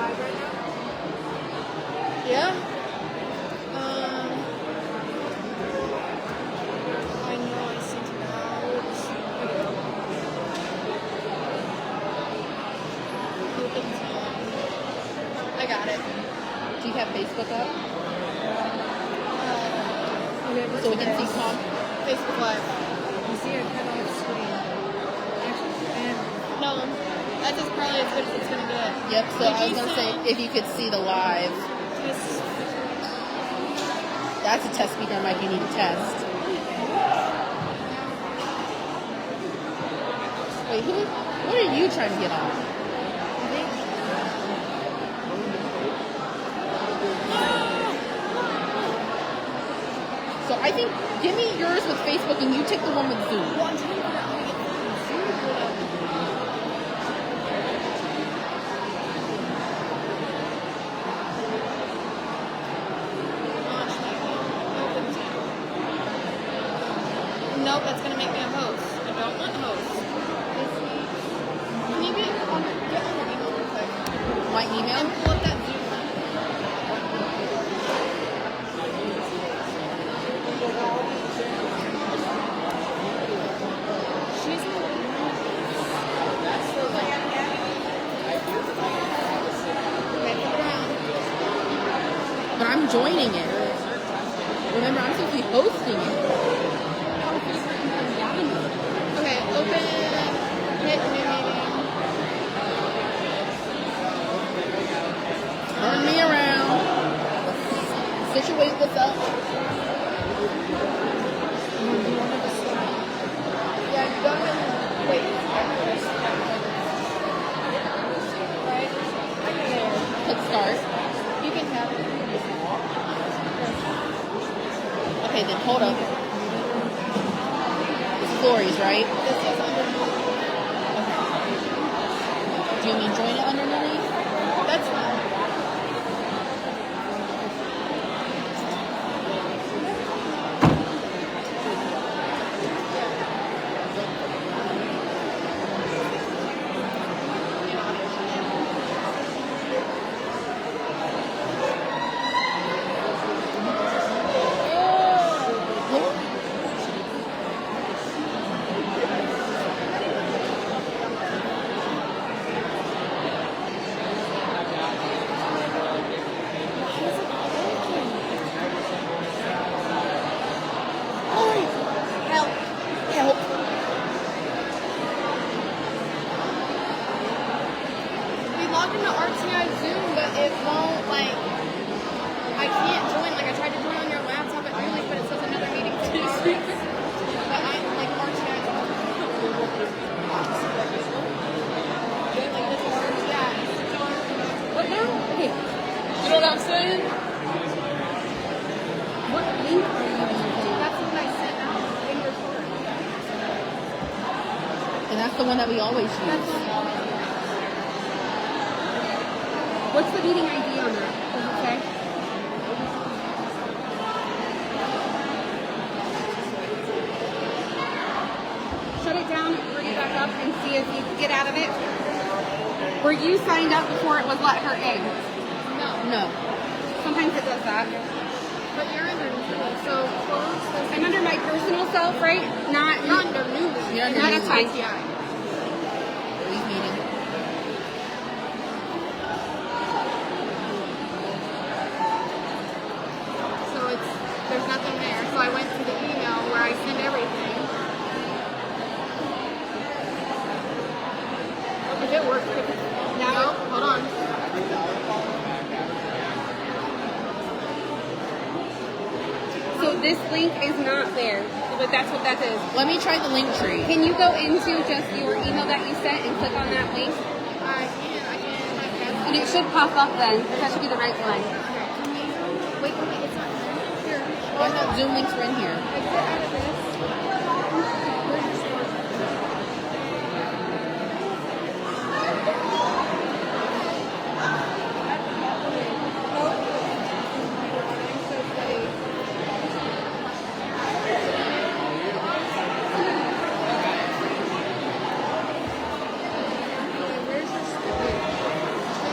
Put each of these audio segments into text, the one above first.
live right now? Yeah. I know I sent it out. Open time. I got it. Do you have Facebook up? So we can see Tom? Facebook Live. You see it cut off screen. No, that's just probably as good as it's gonna get. Yep, so I was going to say, if you could see the live. That's a test speaker mic you need to test. Wait, what are you trying to get on? So I think, give me yours with Facebook and you take the one with Zoom. Nope, that's gonna make me a host. I don't want host. Can you get on the email real quick? My email? And pull up that Zoom link. She's okay, put it around. But I'm joining it. Remember, I'm supposed to be hosting it. Okay, open, hit new meeting. Turn me around. Situate this up. Yeah, go ahead and wait. Right? Hit start. You can have it. Okay, then hold up. It's Lori's, right? This is underneath. Do you mean join it underneath? That's fine. Help. We logged into RTI Zoom, but it won't, like, I can't join. Like, I tried to join on your laptop at Julie's, but it says another meeting to do. But I'm, like, RTI Zoom. Like, this is RTI. What now? Okay. You know what I'm saying? What link are you using? That's what I sent out in your report. And that's the one that we always use. That's the one. What's the meeting ID on that? Does it say? Shut it down, bring it back up, and see if you can get out of it. Were you signed up before it was let her in? No. Sometimes it does that. But you're under Newly, so close. I'm under my personal self, right? Not You're under Newly. You're under Not Newly. a time. RTI. Leave meeting. So there's nothing there. So I went to the email where I send everything. If it works, no, hold on. So this link is not there, but that's what that is. Let me try the link tree. Can you go into just your email that you sent and click on that link? I can. And it should pop up then. That should be the right one. Wait, it's not here. Why not Zoom links are in here? Exit out of this. Where's your store?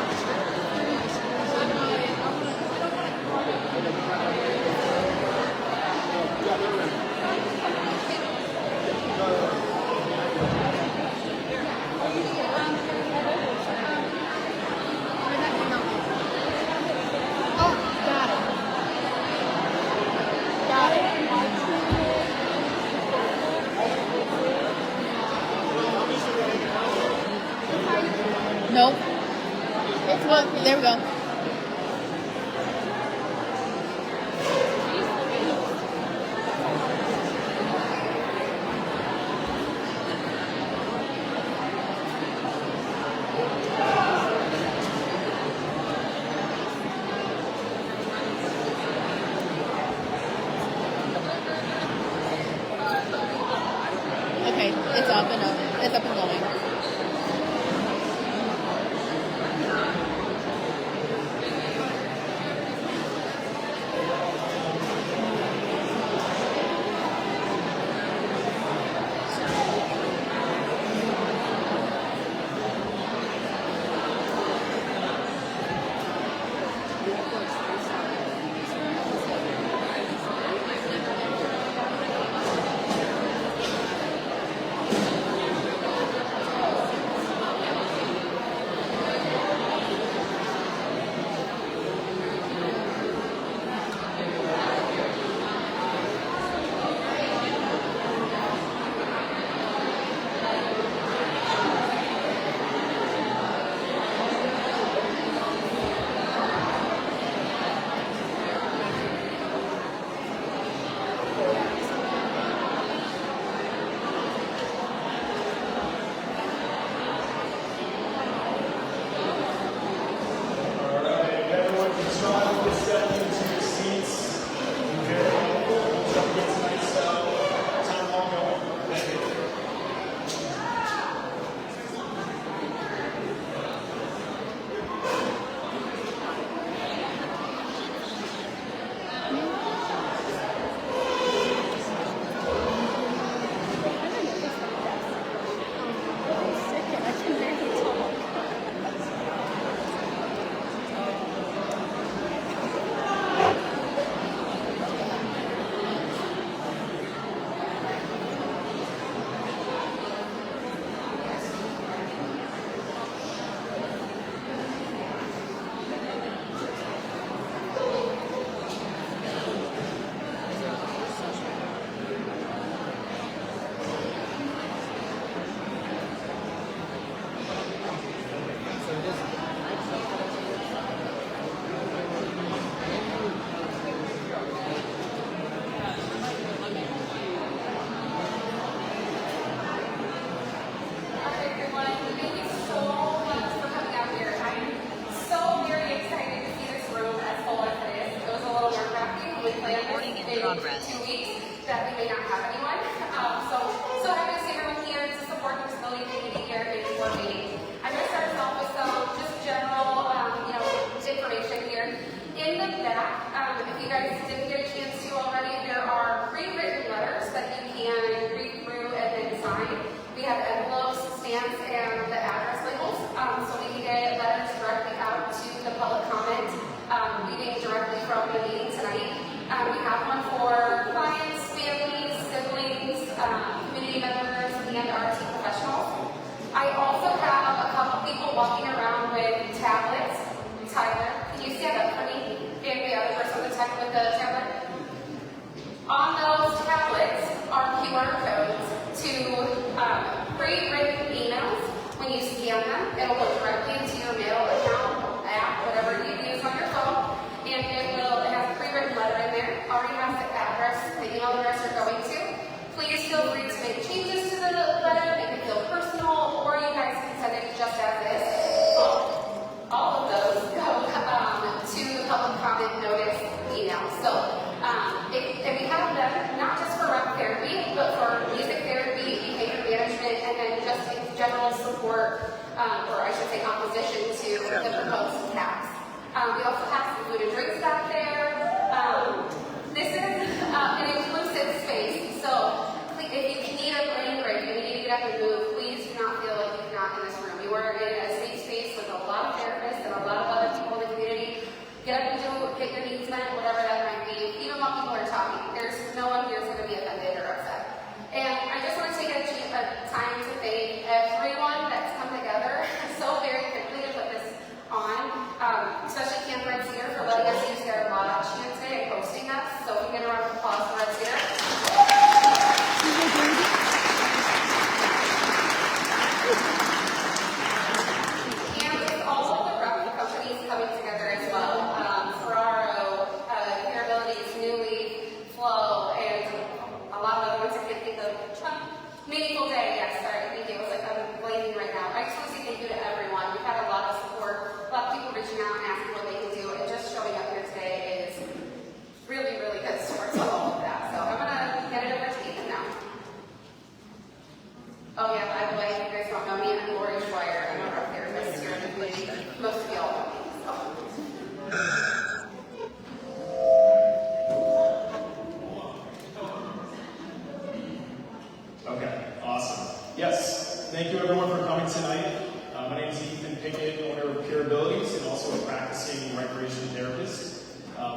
There we go. Okay, it's up and up. It's up and going. progress. 2 weeks that we may not have anyone. So happy to see everyone here to support the disability community here at board meeting. I'm going to start us off with some just general, information here. In the back, if you guys didn't get a chance to already, there are pre-written letters that you can read through and then sign. We have envelopes, stamps, and the address labels, so we can get letters directly out to the public comment, reading directly from the meeting tonight. We have one for clients, families, siblings,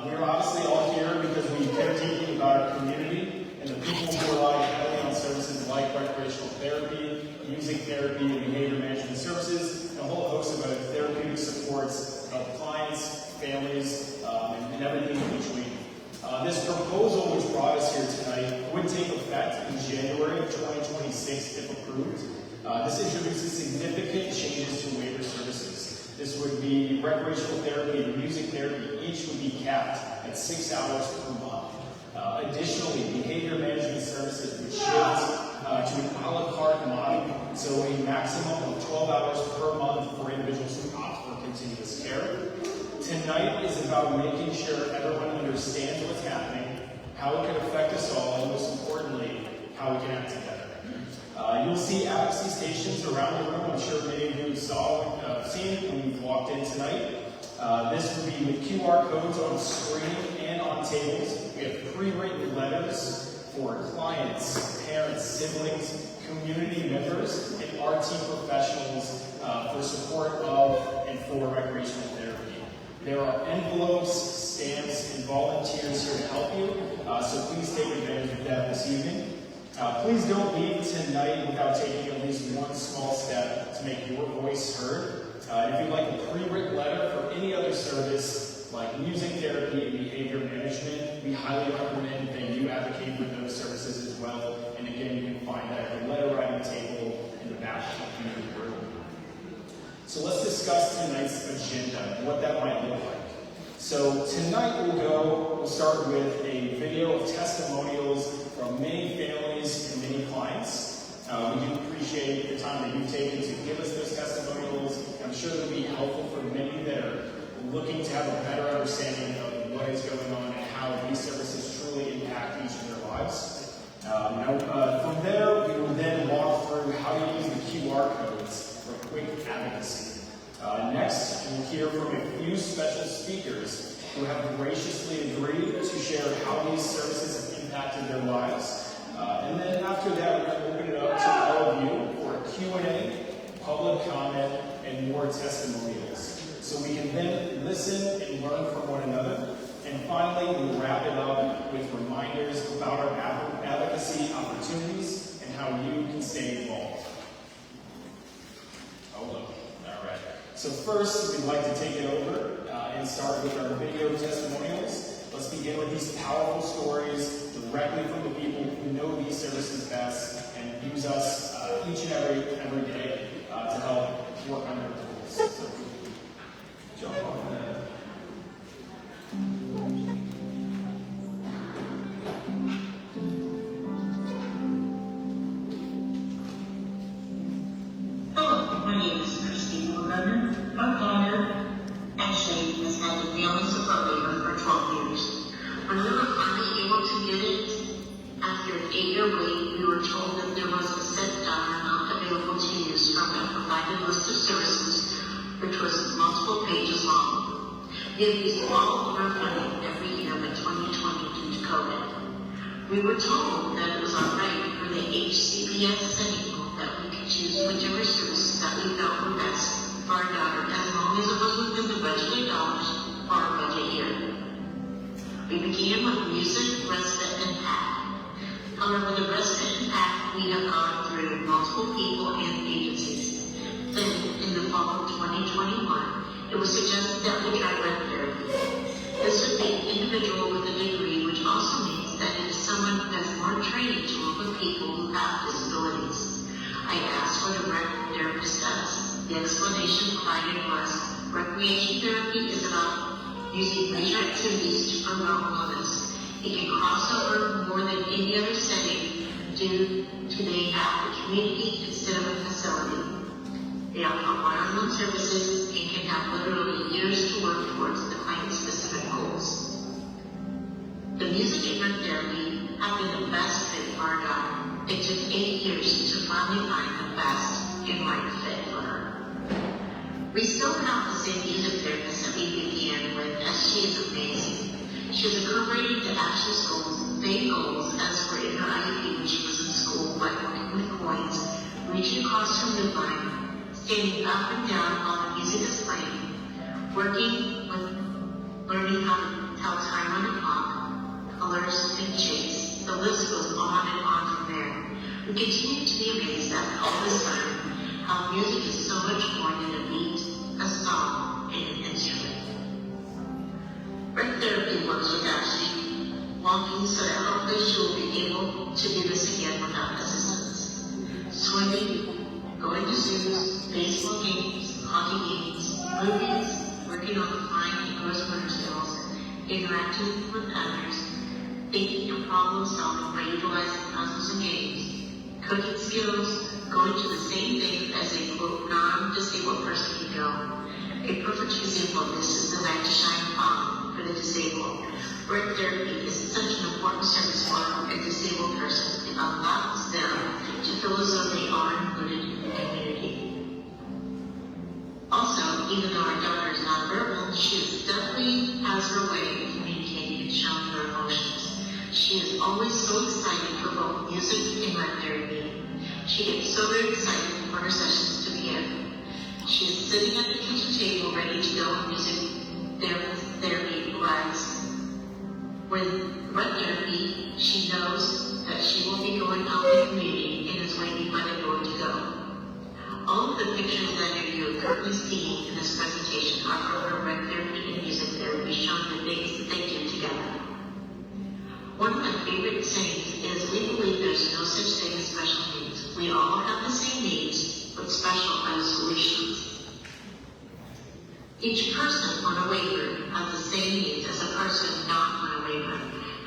We're obviously all here because we care deeply about our community and the people who rely heavily on services like recreational therapy, music therapy, and behavior management services, and a whole host of other therapeutic supports to help clients, families, and everything in between. This proposal which brought us here tonight would take effect in January of 2026 if approved. This introduces significant changes to waiver services. This would be recreational therapy and music therapy. Each would be capped at 6 hours per month. Additionally, behavior management services would shift to an a la carte model, so a maximum of 12 hours per month for individuals who opt for continuous care. Tonight is about making sure everyone understands what's happening, how it can affect us all, and most importantly, how we can act together. You'll see advocacy stations around the room. I'm sure many of you have seen when you've walked in tonight. This would be with QR codes on screen and on tables. We have pre-written letters for clients, parents, siblings, community members, and RT professionals for support of and for recreational therapy. There are envelopes, stamps, and volunteers here to help you, so please take advantage of that this evening. Please don't leave tonight without taking at least one small step to make your voice heard. If you'd like a pre-written letter for any other service, like music therapy and behavior management, we highly recommend that you advocate for those services as well. And again, you can find that at the letter writing table in the back of the room. So let's discuss tonight's agenda and what that might look like. So tonight we'll start with a video of testimonials from many families and many clients. We do appreciate the time that you've taken to give us those testimonials. I'm sure they'll be helpful for many that are looking to have a better understanding of what is going on and how these services truly impact each of their lives. From there, we will then walk through how to use the QR codes for quick advocacy. Next, we'll hear from a few special speakers who have graciously agreed to share how these services have impacted their lives. And then after that, we're going to open it up to all of you for a Q&A, public comment, and more testimonials. So we can then listen and learn from one another. And finally, we'll wrap it up with reminders about our advocacy opportunities and how you can stay involved. Hold on. All right. So first, we'd like to take it over and start with our video testimonials. Let's begin with these powerful stories directly from the people who know these services best and use us each and every day to help work on their goals. So, jump on that. Hello, my name is Christine Lavender. My daughter, actually, has had a family support waiver for 12 years. When we were finally able to get it, after an 8-year wait, we were told that there was a set dollar amount available to use from a provided list of services, which was multiple pages long. We have used all of our funding every year but 2020 due to COVID. We were told that it was alright for the HCBS Settings Rule that we could choose whichever services that we felt were best for our daughter as long as it was within the budgeted dollars for our budget year. We began with music, respite, and PAC. However, the respite and PAC we have gone through multiple people and agencies. Then, in the fall of 2021, it was suggested that we try RETH therapy. This would be an individual with a degree, which also means that it is someone who has more training to work with people who have disabilities. I asked what a RETH therapist does. The explanation provided was, recreation therapy is about using leisure activities to promote wellness. It can cross over more than any other setting due to they have a community instead of a facility. They offer one-on-one services and can have literally years to work towards the client's specific goals. The music and RETH therapy have been the best fit for our daughter. It took 8 years to finally find the best and right fit for her. We still have the same music therapist that we began with, as she is amazing. She has incorporated the ASH's goals, same goals as were in her IEP when she was in school, like working with coins, reaching across her midline, standing up and down while the music is playing, working with learning how to how time on a clock, colors, and shapes. The list goes on and on from there. We continue to be amazed at all this time how music is so much more than a beat, a song, and an instrument. RETH therapy works with Ashley, walking so that hopefully she will be able to do this again without assistance. Swimming, going to zoos, baseball games, hockey games, movies, working on flying and gross motor skills, interacting with others, thinking and problem solving by utilizing puzzles and games, cooking skills, going to the same thing as a quote non-disabled person can go. A perfect example of this is the Night to Shine Prom for the disabled. RETH therapy is such an important service for a disabled person. It allows them to feel as though they are included in the community. Also, even though our daughter is not verbal, she definitely has her way of communicating and showing her emotions. She is always so excited for both music and RETH therapy. She gets so very excited for her sessions to begin. She is sitting at the kitchen table ready to go when music therapy arrives. With RETH therapy, she knows that she will be going out in the community and is waiting by the door to go. All of the pictures that you are currently seeing in this presentation are from her RETH therapy and music therapy showing the things that they do together. One of my favorite sayings is we believe there's no such thing as special needs. We all have the same needs, but special are the solutions. Each person on a waiver has the same needs as a person not on a waiver.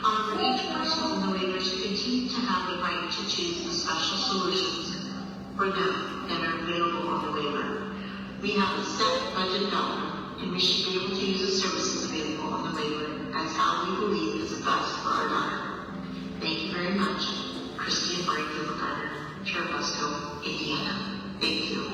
However, each person on the waiver should continue to have the right to choose the special solutions for them that are available on the waiver. We have a set budget dollar, and we should be able to use the services available on the waiver as how we believe is the best for our daughter. Thank you very much. Christine Barker, Cherubusco, Indiana. Thank you.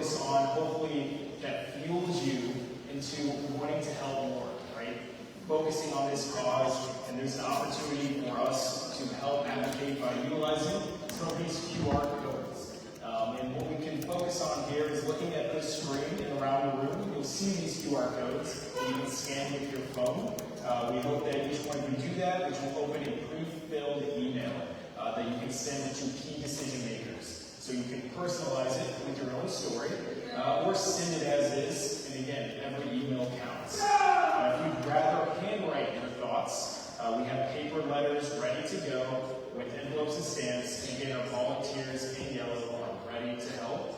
focus on, hopefully, that fuels you into wanting to help more, right? Focusing on this cause, and there's an opportunity for us to help advocate by utilizing some of these QR codes. And what we can focus on here is looking at this screen and around the room. You'll see these QR codes that you can scan with your phone. We hope that each one of you do that, which will open a pre-filled email that you can send to key decision makers. So you can personalize it with your own story, or send it as is, and again, every email counts. If you'd rather handwrite your thoughts, we have paper letters ready to go with envelopes and stamps, and again, our volunteers in yellow are ready to help.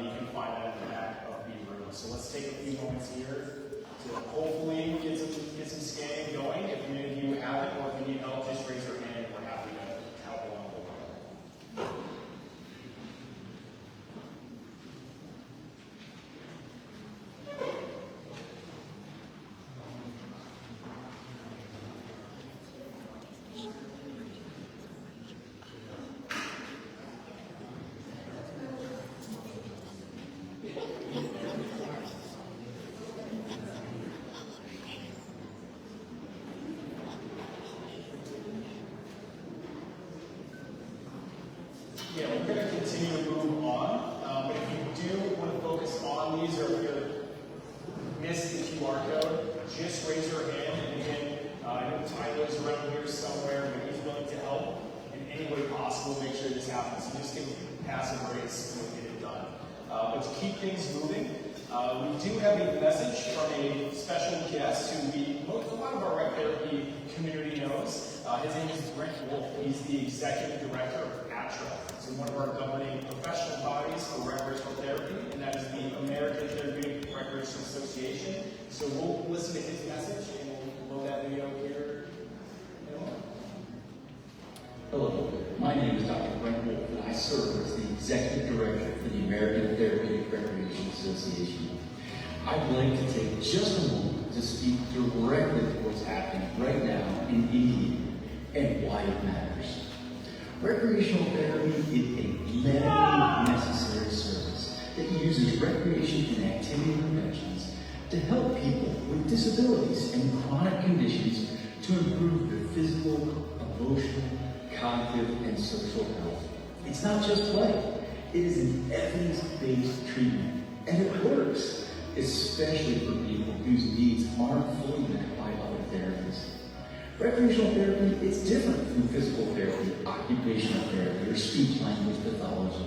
You can find that in the back of the room. So let's take a few moments here to hopefully get some scanning going. If any of you haven't, or if you need help, just raise your hand and we're happy to help along the way. Yeah, we're going to continue to move on, but if you do want to focus on these, or if you miss the QR code, just raise your hand. And again, I know Tyler's around here somewhere, but he's willing to help in any way possible to make sure this happens. So just give him passive grace and we'll get it done. But to keep things moving, we do have a message from a special guest who a lot of our rec therapy community knows. His name is Brent Wolf. He's the executive director of ATRA. So one of our governing professional bodies for recreational therapy, and that is the American Therapeutic Recreational Association. So we'll listen to his message, and we'll load that video here in a moment. Hello, my name is Dr. Brent Wolf, and I serve as the Executive Director for the American Therapeutic Recreation Association. I'd like to take just a moment to speak directly to what's happening right now in Indiana and why it matters. Recreational therapy is a medically necessary service that uses recreation and activity interventions to help people with disabilities and chronic conditions to improve their physical, emotional, cognitive, and social health. It's not just play. It is an evidence-based treatment, and it works, especially for people whose needs aren't fully met by other therapies. Recreational therapy is different from physical therapy, occupational therapy, or speech-language pathology.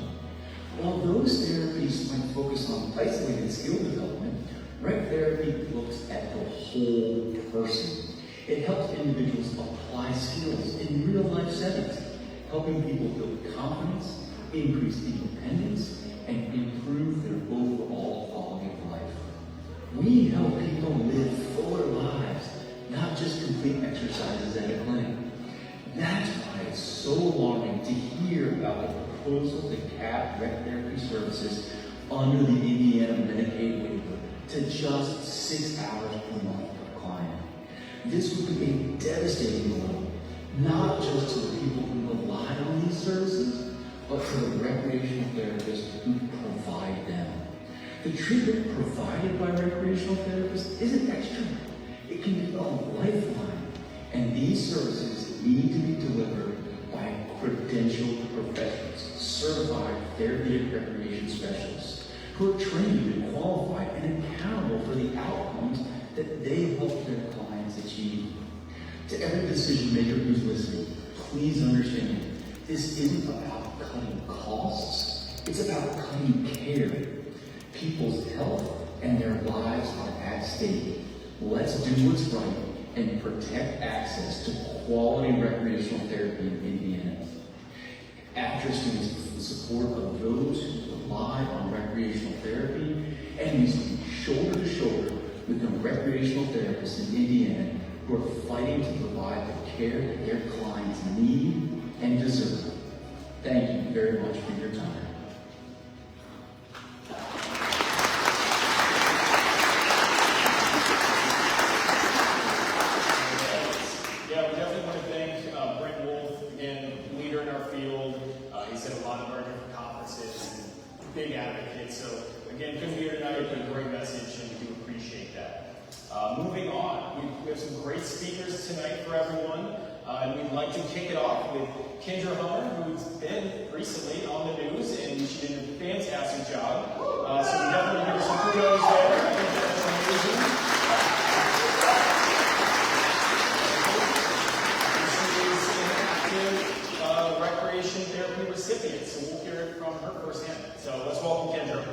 While those therapies might focus on isolated skill development, rec therapy looks at the whole person. It helps individuals apply skills in real-life settings, helping people build confidence, increase independence, and improve their overall quality of life. We help people live fuller lives, not just complete exercises at a clinic. That's why it's so alarming to hear about the proposal to cap rec therapy services under the Indiana Medicaid waiver to just 6 hours per month per client. This would be a devastating blow, not just to the people who rely on these services, but for the recreational therapists who provide them. The treatment provided by recreational therapists isn't extra. It can be a lifeline, and these services need to be delivered by credentialed professionals, certified therapy and recreation specialists, who are trained and qualified and accountable for the outcomes that they help their clients achieve. To every decision maker who's listening, please understand, this isn't about cutting costs, it's about cutting care. People's health and their lives are at stake. Let's do what's right and protect access to quality recreational therapy in Indiana. ATRA stands for the support of those who rely on recreational therapy, and we stand shoulder to shoulder with the recreational therapists in Indiana who are fighting to provide the care that their clients need and deserve. Thank you very much for your time. Yeah, we definitely want to thank Brent Wolf, again, leader in our field. He's at a lot of our different conferences and big advocate. So again, couldn't be here tonight, but a great message, and we do appreciate that. Moving on, we have some great speakers tonight for everyone, and we'd like to kick it off with Kendra Hummer, who's been recently on the news, and she did a fantastic job. So we definitely give her some kudos there. I think that's amazing. She is an active recreation therapy recipient, so we'll hear it from her firsthand. So let's welcome Kendra.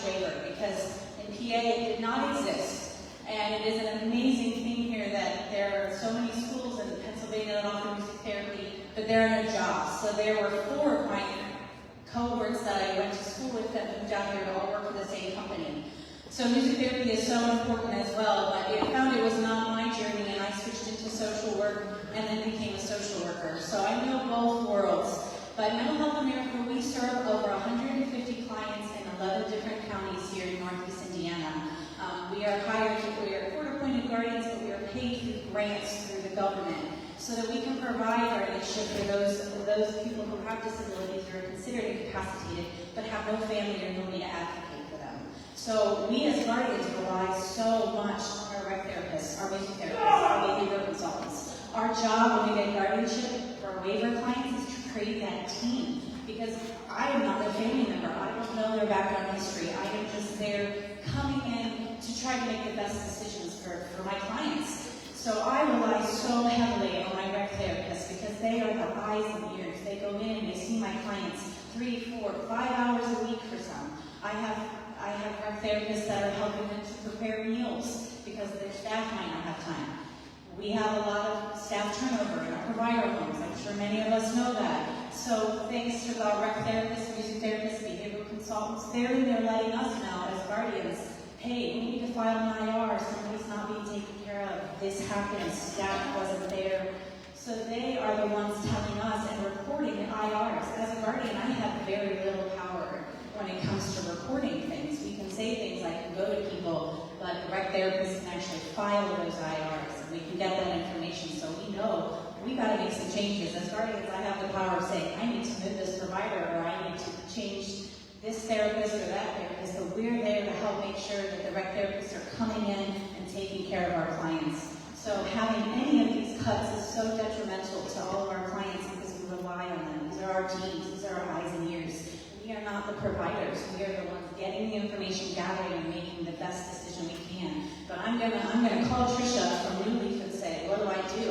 Waiver, because in PA it did not exist. And it is an amazing thing here that there are so many schools in Pennsylvania that offer music therapy, but there are no jobs. So there were 4 of my cohorts that I went to school with that moved out here to all work for the same company. So music therapy is so important as well, but I found it was not my journey, and I switched into social work and then became a social worker. So I know both worlds. But Mental Health America, we serve over 150 clients in 11 different counties here in Northeast Indiana. We are court-appointed guardians, but we are paid through grants through the government so that we can provide guardianship for those people who have disabilities or are considered incapacitated but have no family or nobody to advocate for them. So we as guardians rely so much on our rec therapists, our music therapists, our behavior consultants. Our job when we get guardianship for waiver clients is to create that team. Because I am not their family member. I don't know their background history. I am just there coming in to try to make the best decisions for my clients. So I rely so heavily on my rec therapists because they are the eyes and ears. They go in and they see my clients 3, 4, 5 hours a week for some. I have rec therapists that are helping them to prepare meals because their staff might not have time. We have a lot of staff turnover in our provider homes. I'm sure many of us know that. So thanks to our rec therapists, music therapists, behavioral consultants, they're in there letting us know as guardians, hey, we need to file an IR, somebody's not being taken care of, this happened, staff wasn't there. So they are the ones telling us and reporting IRs. As a guardian, I have very little power when it comes to reporting things. We can say things like go to people, but the rec therapists can actually file those IRs and we can get that information so we know we got to make some changes. As guardians, I have the power of saying I need to move this provider or I need to change this therapist or that therapist, but we're there to help make sure that the rec therapists are coming in and taking care of our clients. So having any of these cuts is so detrimental to all of our clients because we rely on them. These are our teams, these are our eyes and ears. We are not the providers. We are the ones getting the information, gathering, and making the best decision we can. But I'm gonna call Trisha from New Leaf and say, what do I do?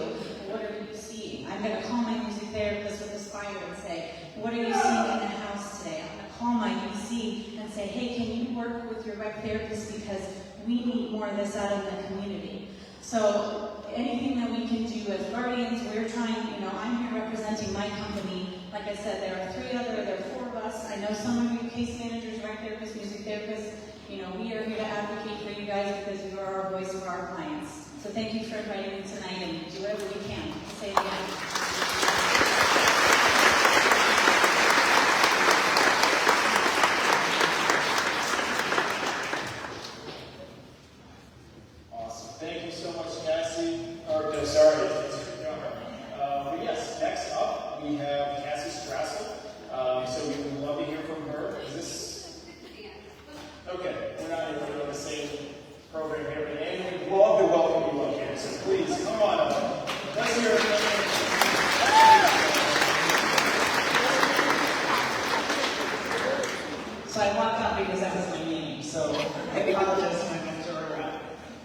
What are you seeing? I'm gonna call my music therapist with Aspire and say, what are you seeing in the house today? I'm gonna call my DC and say, hey, can you work with your rec therapist because we need more of this out of the community. So anything that we can do as guardians, we're trying, I'm here representing my company. Like I said, there are 4 of us. I know some of you case managers, rec therapists, music therapists, we are here to advocate for you guys because you are our voice for our clients. So thank you for inviting me tonight and do whatever we can to say it again. Thank you so much, Cassie. But yes, next up we have Cassie Strassel. So we would love to hear from her. Is this? Okay, we're not even on the same program here, but Anne, we'd love to welcome you up here. So please, come on up. Let's hear it. So I walked up because that was my name. So I apologize for my mentor.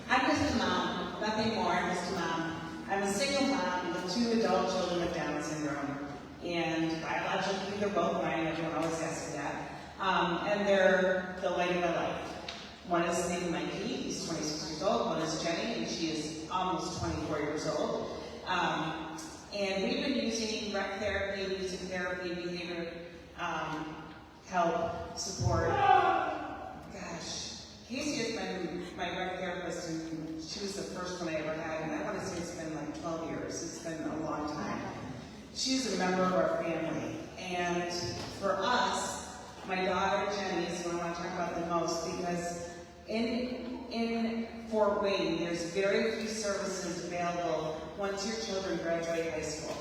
I'm just a mom, nothing more. I'm just a mom. I'm a single mom with 2 adult children with Down syndrome. And biologically, they're both mine. Everyone always asks me that. And they're the light of my life. One is named Mikey. He's 26 years old. One is Jenny, and she is almost 24 years old. And we've been using rec therapy, music therapy, behavior help, support. Gosh, Casey has been my rec therapist, and she was the first one I ever had, and I want to say it's been like 12 years. It's been a long time. She's a member of our family, and for us, my daughter Jenny is who I want to talk about the most because in Fort Wayne, there's very few services available once your children graduate high school.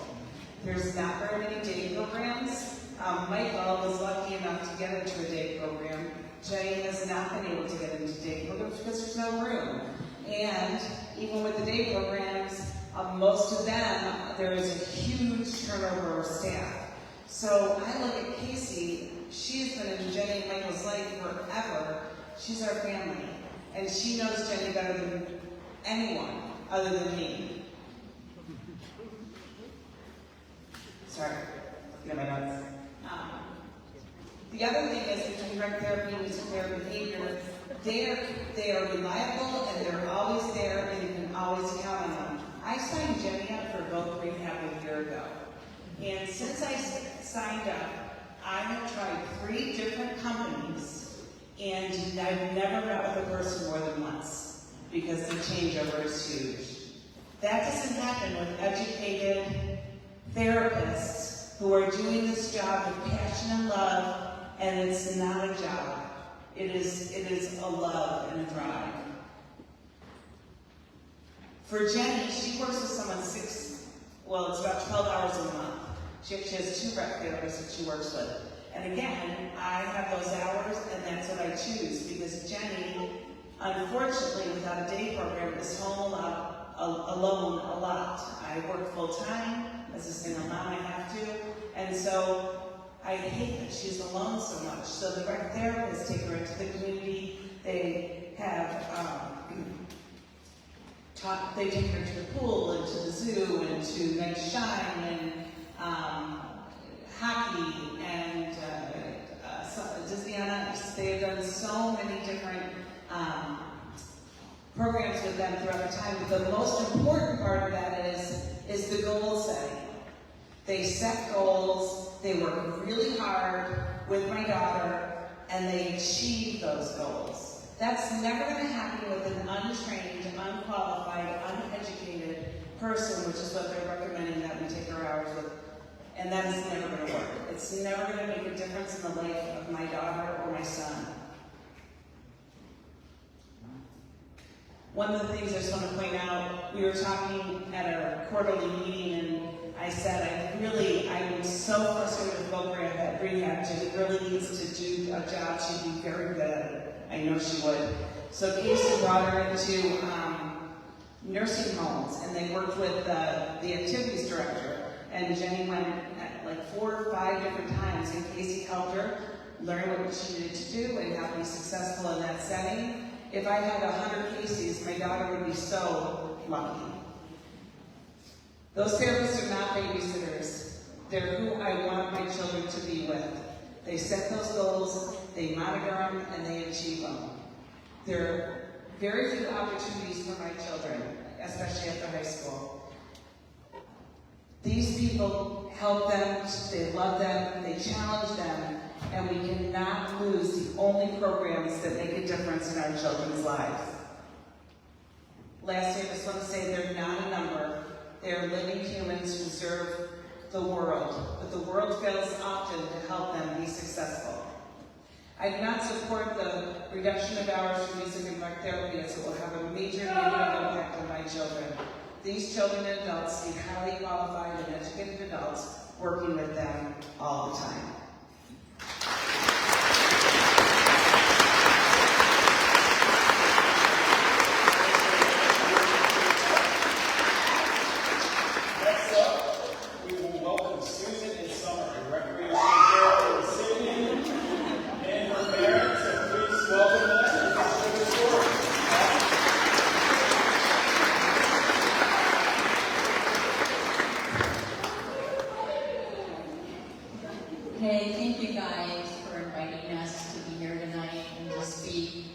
There's not very many day programs. Michael was lucky enough to get into a day program. Jenny has not been able to get into day programs because there's no room. And even with the day programs, most of them, there is a huge turnover of staff. So I look at Casey, she's been in Jenny and Michael's life forever. She's our family. And she knows Jenny better than anyone other than me. Sorry, looking at my notes. The other thing is between rec therapy and music therapy behavior, they are reliable and they're always there and you can always count on them. I signed Jenny up for voc rehab a year ago. And since I signed up, I have tried 3 different companies and I've never met with a person more than once because the changeover is huge. That doesn't happen with educated therapists who are doing this job with passion and love, and it's not a job. It is a love and a drive. For Jenny, she works with someone it's about 12 hours a month. She has 2 rec therapists that she works with. And again, I have those hours, and that's what I choose, because Jenny Unfortunately, without a day program, is home alone a lot. I work full time, as a single mom I have to, and so I hate that she's alone so much. So the rec therapists take her into the community. They have they take her to the pool and to the zoo and to Night Shine and hockey and Disney on Ice. They've done so many different programs with them throughout the time. But the most important part of that is the goal setting. They set goals, they work really hard with my daughter, and they achieve those goals. That's never going to happen with an untrained, unqualified, uneducated person, which is what they're recommending that we take our hours with. And that is never going to work. It's never going to make a difference in the life of my daughter or my son. One of the things I just want to point out, we were talking at our quarterly meeting, and I said, I'm so frustrated with Boca that rehab. She really needs to do a job. She'd be very good at it. I know she would. So Casey brought her into nursing homes, and they worked with the activities director. And Jenny went like 4 or 5 different times, and Casey helped her learn what she needed to do and how to be successful in that setting. If I had 100 Caseys, my daughter would be so lucky. Those therapists are not babysitters. They're who I want my children to be with. They set those goals, they monitor them, and they achieve them. There are very few opportunities for my children, especially after high school. These people help them, they love them, they challenge them, and we cannot lose the only programs that make a difference in our children's lives. Lastly, I just want to say they're not a number. They're living humans who serve the world, but the world fails often to help them be successful. I do not support the reduction of hours for music and rec therapy, as it will have a major negative impact on my children. These children and adults need highly qualified and educated adults working with them all the time. Next up, we will welcome Susan and Summer, the Recreational Therapy in the city, and her parents, so please welcome them and listen to their story. Hey, thank you guys for inviting us to be here tonight and to speak.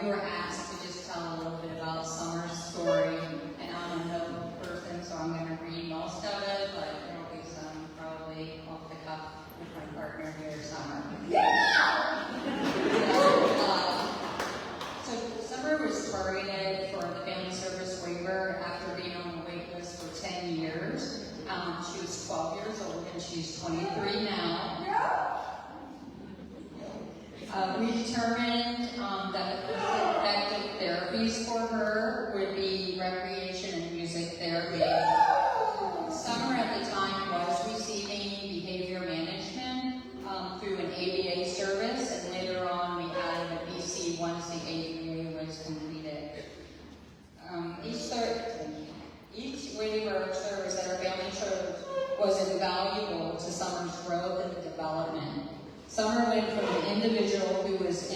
We were asked to just tell a little bit about Summer's story, and I'm a note person, so I'm going to read most of it, but there will be some probably off the cuff with my partner here, Summer. So Summer was targeted for the family service waiver after being on the wait list for 10 years. She was 12 years old and she's 23 now. We determined that the most effective therapies for her would be recreation and music therapy. Summer at the time was receiving behavior management through an ABA service, and later on we added a BC once the ABA was completed. Each waiver service that our family chose was invaluable to Summer's growth and development. Summer went from an individual who was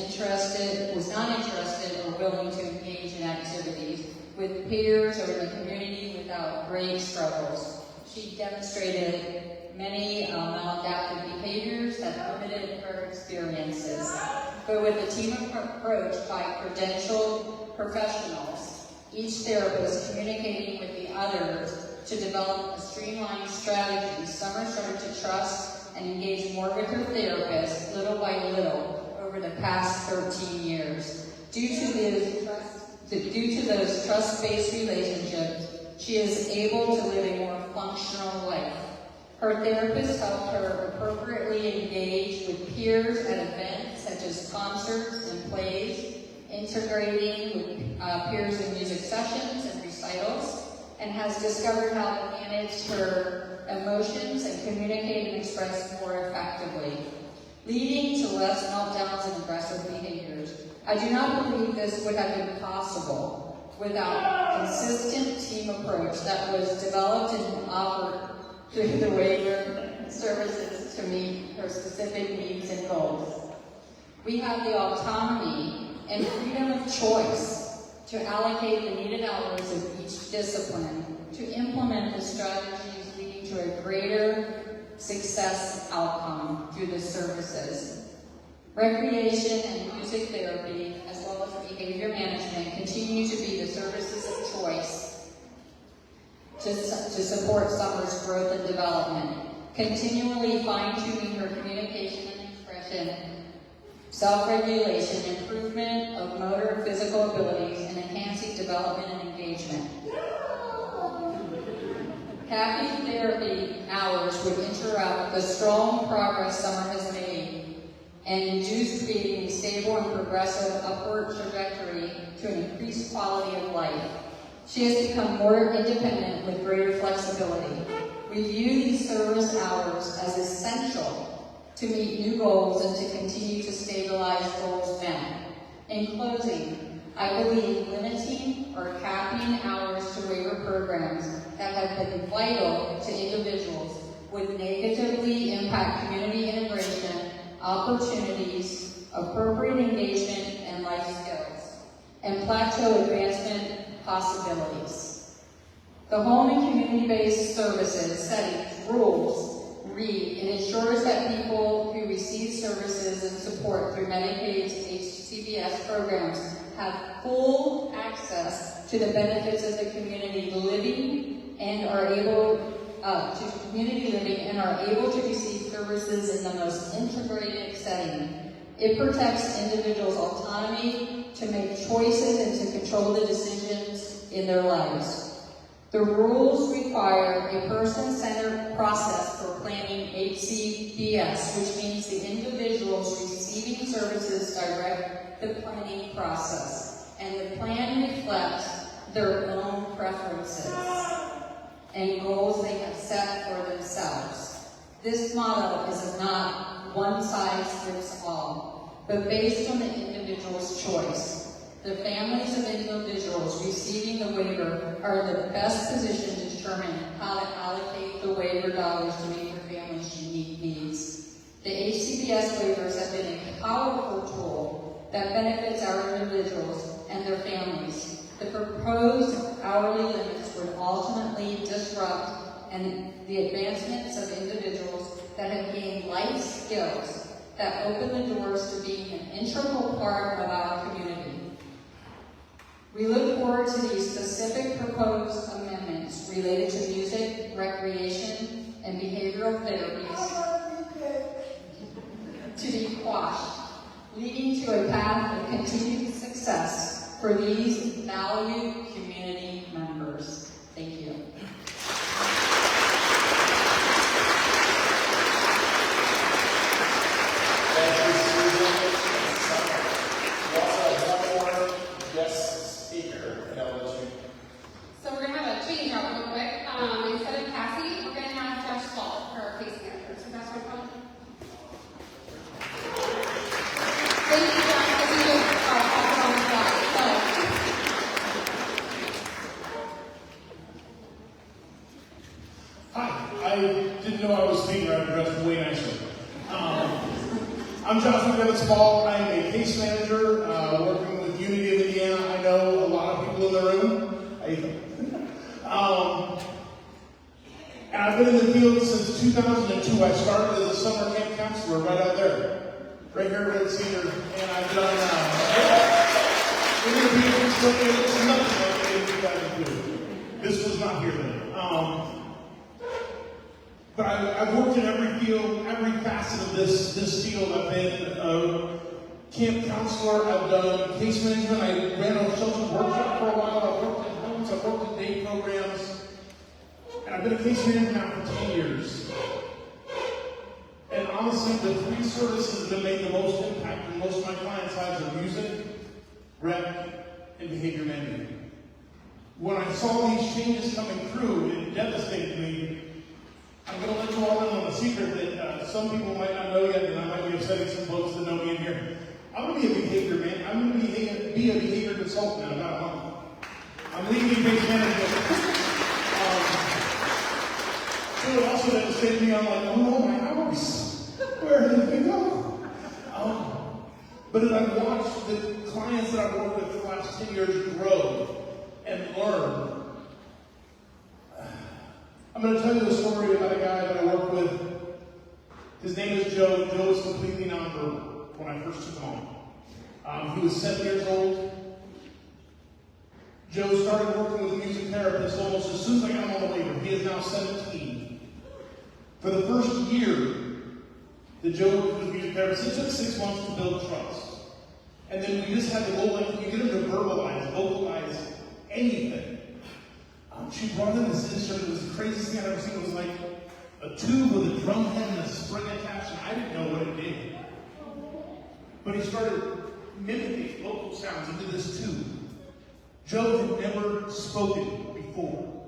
not interested or willing to engage in activities with peers or in the community without great struggles. She demonstrated many maladaptive behaviors that limited her experiences. But with a team approach by credentialed professionals, each therapist communicating with the others to develop a streamlined strategy, Summer started to trust and engage more with her therapist little by little over the past 13 years. Due to those trust-based relationships, she is able to live a more functional life. Her therapist helped her appropriately engage with peers at events such as concerts and plays, integrating with peers in music sessions and recitals, and has discovered how to manage her emotions and communicate and express more effectively, leading to less meltdowns and aggressive behaviors. I do not believe this would have been possible without a consistent team approach that was developed and offered through the waiver services to meet her specific needs and goals. We have the autonomy and freedom of choice to allocate the needed hours of each discipline to implement the strategies leading to a greater success outcome through the services. Recreation and music therapy, as well as behavior management, continue to be the services of choice to support Summer's growth and development, continually fine-tuning her communication and expression, self-regulation, improvement of motor and physical abilities, and enhancing development and engagement. Capping therapy hours would interrupt the strong progress Summer has made and induce creating a stable and progressive upward trajectory to an increased quality of life. She has become more independent with greater flexibility. We view these service hours as essential to meet new goals and to continue to stabilize goals met. In closing, I believe limiting or capping hours to waiver programs that have been vital to individuals would negatively impact community integration, opportunities, appropriate engagement, and life skills, and plateau advancement possibilities. The home and community-based services settings rules read, it ensures that people who receive services and support through Medicaid's HCBS programs have full access to the benefits of the community living and are able to receive services in the most integrated setting. It protects individuals' autonomy to make choices and to control the decisions in their lives. The rules require a person-centered process for planning HCBS, which means the individuals receiving services direct the planning process, and the plan reflects their own preferences and goals they have set for themselves. This model is not one size fits all, but based on the individual's choice. The families of individuals receiving the waiver are in the best position to determine how to allocate the waiver dollars to meet their family's unique needs. The HCBS waivers have been a powerful tool that benefits our individuals and their families. The proposed hourly limits would ultimately disrupt the advancements of individuals that have gained life skills that open the doors to being an integral part of our community. We look forward to these specific proposed amendments related to music, recreation, and behavioral therapies to be quashed, leading to a path of continued success for these valued community members. Thank you. Thank you, Susan. We also have one more guest speaker, and I'll let you. So we're going to have a change out real quick. Instead of Cassie, we're going to have Josh Salt for our case manager. So that's what I'm Thank you, Josh, because you just are all on the spot. Hi, I didn't know I was speaking. I'm dressed way nicer. I'm Josh Ball. I'm a case manager working with Unity of Indiana. I know a lot of people in the room. And I've been in the field since 2002. I started as a summer camp counselor right out there, right here at Red Cedar. And I've done it's nothing like anything you guys do. This was not here then. But I've worked in every field, every facet of this field. I've been a camp counselor. I've done case management. I ran a social workshop for a while. I worked in homes. I've worked in day programs. And I've been a case manager now for 10 years. And honestly, the three services that have made the most impact in most of my clients' lives are music, rec, and behavior management. When I saw these changes coming through, it devastated me. I'm going to let you all in on a secret that some people might not know yet, and I might be upsetting some folks that know me in here. I'm going to be a behavior man. I'm going to be a behavior consultant in about a month. I'm leaving base management. So it also devastated me. I'm like, oh, my hours. Where did they go? But as I watched the clients that I've worked with for the last 10 years grow and learn, I'm going to tell you a story about a guy that I work with. His name is Joe. Joe was completely nonverbal when I first took him on. He was 7 years old. Joe started working with a music therapist almost as soon as I got him on the waiver. He is now 17. For the first year that Joe worked with a music therapist, it took 6 months to build trust. And then we just had to go like, you get him to vocalize anything. She brought in this instrument. It was the craziest thing I'd ever seen. It was like a tube with a drum head and a spring attached, and I didn't know what it did. But he started mimicking vocal sounds into this tube. Joe had never spoken before.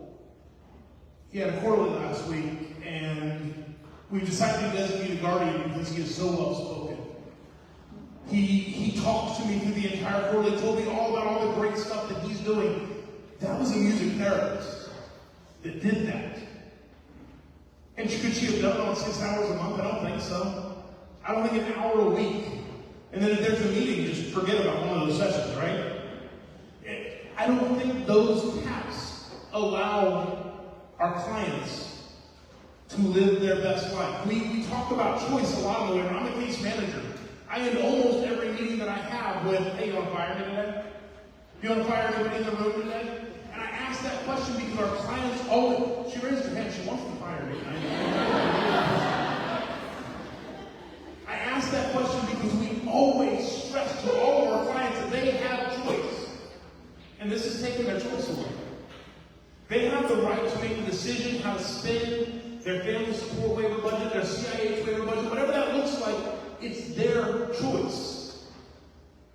He had a quarterly last week, and we decided to designate a guardian because he is so well spoken. He talked to me through the entire quarterly, told me all about all the great stuff that he's doing. That was a music therapist that did that. And could she have done it on 6 hours a month? I don't think so. I don't think an hour a week. And then if there's a meeting, just forget about one of those sessions, right? I don't think those caps allow our clients to live their best life. We talk about choice a lot on the way around. I'm a case manager. I end almost every meeting that I have with, hey, you want to fire me today? You want to fire anybody in the room today? And I ask that question because our clients always, she raised her hand, she wants to fire me. I ask that question because we always stress to all of our clients that they have choice. And this is taking their choice away. They have the right to make a decision how to spend their family support waiver budget, their CIH waiver budget, whatever that looks like, it's their choice.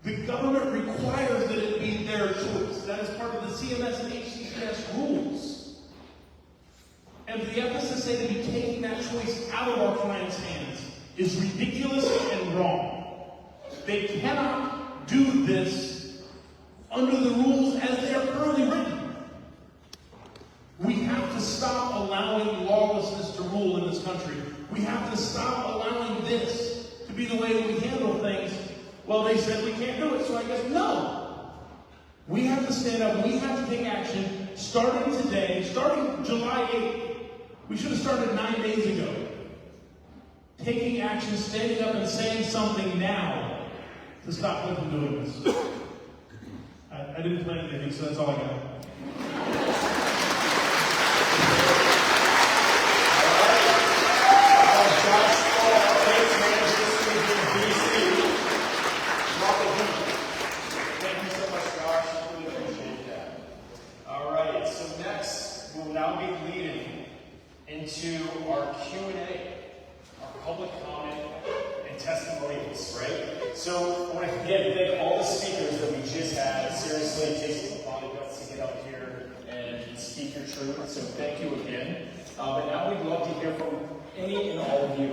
The government requires that it be their choice. That is part of the CMS and HCBS rules. And for the FS to say to be taking that choice out of our clients' hands is ridiculous and wrong. They cannot do this under the rules as they are currently written. We have to stop allowing lawlessness to rule in this country. We have to stop allowing this to be the way that we handle things. Well, they said we can't do it, so I guess no. We have to stand up. We have to take action starting today, starting July 8th. We should have started 9 days ago. Taking action, standing up and saying something now to stop them from doing this. I didn't plan anything, so that's all I got. Thank you so much, Josh. Really appreciate that. All right, so next we'll now be leading into our Q&A, our public comment and testimonials, right? So I want to again thank all the speakers that we just had. Seriously, it takes a lot of guts to get up here and speak your truth. So thank you again. But now we'd love to hear from any and all of you.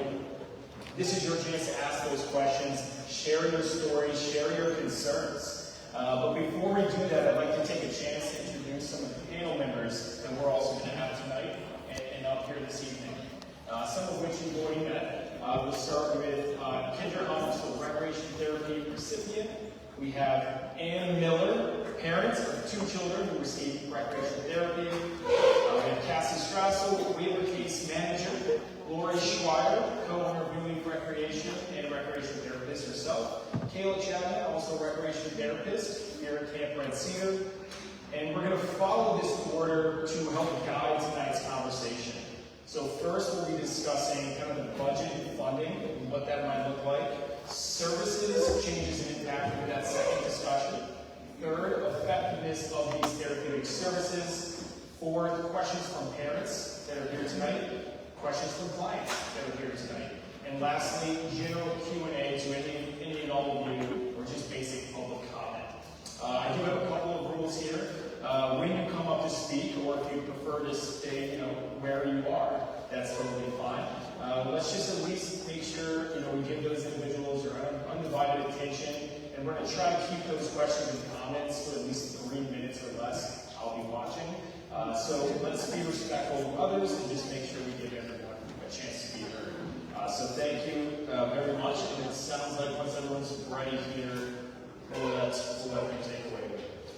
This is your chance to ask those questions, share your stories, share your concerns. But before we do that, I'd like to take a chance to introduce some of the panel members that we're also going to have tonight and up here this evening. Some of which you've already met. We'll start with Kendra Hunt, the Recreational Therapy recipient. We have Ann Miller, parent of 2 children who received recreational therapy. We have Cassie Strassel, waiver case manager. Lori Schweier, co-owner of New Leaf Recreation and recreational therapist herself. Kayla Chapman, also recreational therapist here at Camp Red Cedar. And we're going to follow this order to help guide tonight's conversation. So first we'll be discussing kind of the budget and funding and what that might look like. Services, changes and impact with that second discussion. Third, effectiveness of these therapeutic services. Fourth, questions from parents that are here tonight. Questions from clients that are here tonight. And lastly, general Q&A to any and all of you, or just basic public comment. I do have a couple of rules here. When you come up to speak, or if you prefer to stay, where you are, that's totally fine. Let's just at least make sure, we give those individuals your undivided attention. And we're going to try to keep those questions and comments for at least 3 minutes or less. I'll be watching. So let's be respectful of others and just make sure we give everyone a chance to be heard. So thank you very much. And it sounds like once everyone's ready here, we'll let them take away with it.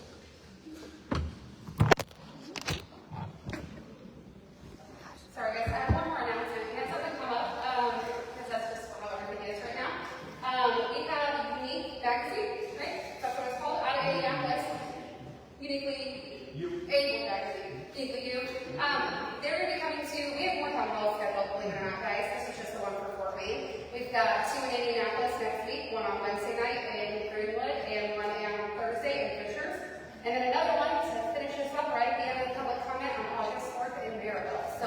Sorry guys, I have one more announcement. We had something come up, because that's just how everything is right now. We have a unique magazine, right? That's what it's called, out of Indianapolis. Uniquely able magazine. Uniquely you. They're going to be coming to, we have more town halls scheduled, believe it or not, guys. This is just the one for Fort Wayne. We've got 2 in Indianapolis next week, one on Wednesday night in Greenwood, and one on Thursday in Fishers. And then another one to finish this up right at the end of the public comment on August 4th in Maryville. So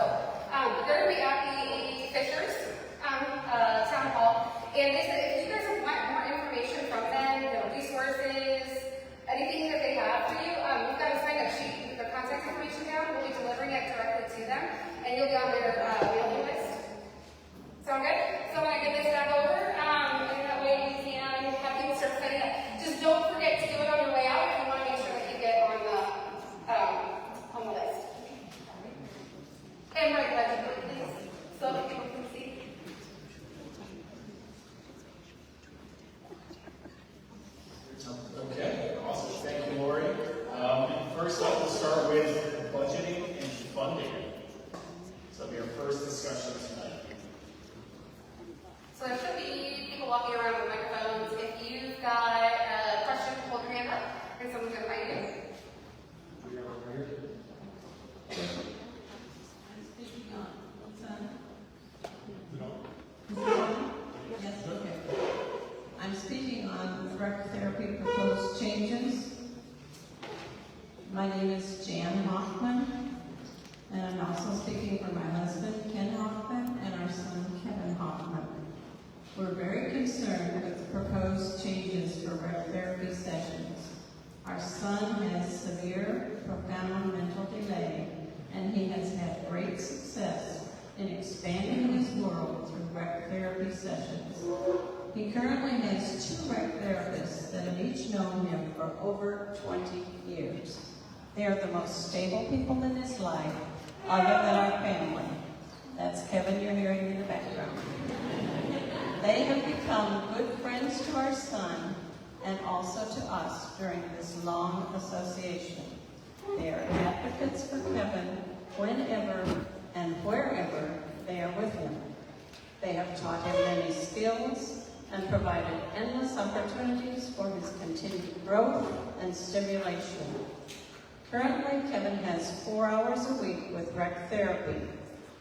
they're going to be at the Fishers Town Hall. And they said if you guys want more information from them, resources, anything that they have for you, we've got a sign-up sheet with their contact information down. We'll be delivering it directly to them, and you'll be on their mailing list. Sound good? So I'm going to give this back over, and that way we can have people start setting up. Just don't forget to do it on your way out if you want to make sure that you get on the list. And write legible, please, so that people can see. Okay, awesome. Thank you, Lori. First up, we'll start with budgeting and funding. So it'll be our first discussion tonight. So there should be people walking around with microphones. If you've got a question, hold your hand up, and someone's going to find you. Yes, okay. I'm speaking on Rec Therapy proposed changes. My name is Jan Hoffman, and I'm also speaking for my husband, Ken Hoffman, and our son, Kevin Hoffman. We're very concerned with the proposed changes for Rec Therapy sessions. Our son has severe, profound mental delay, and he has had great success in expanding his world through Rec Therapy sessions. He currently has 2 rec therapists that have each known him for over 20 years. They are the most stable people in his life, other than our family. That's Kevin you're hearing in the background. They have become good friends to our son and also to us during this long association. They are advocates for Kevin whenever and wherever they are with him. They have taught him many skills and provided endless opportunities for his continued growth and stimulation. Currently, Kevin has 4 hours a week with Rec Therapy.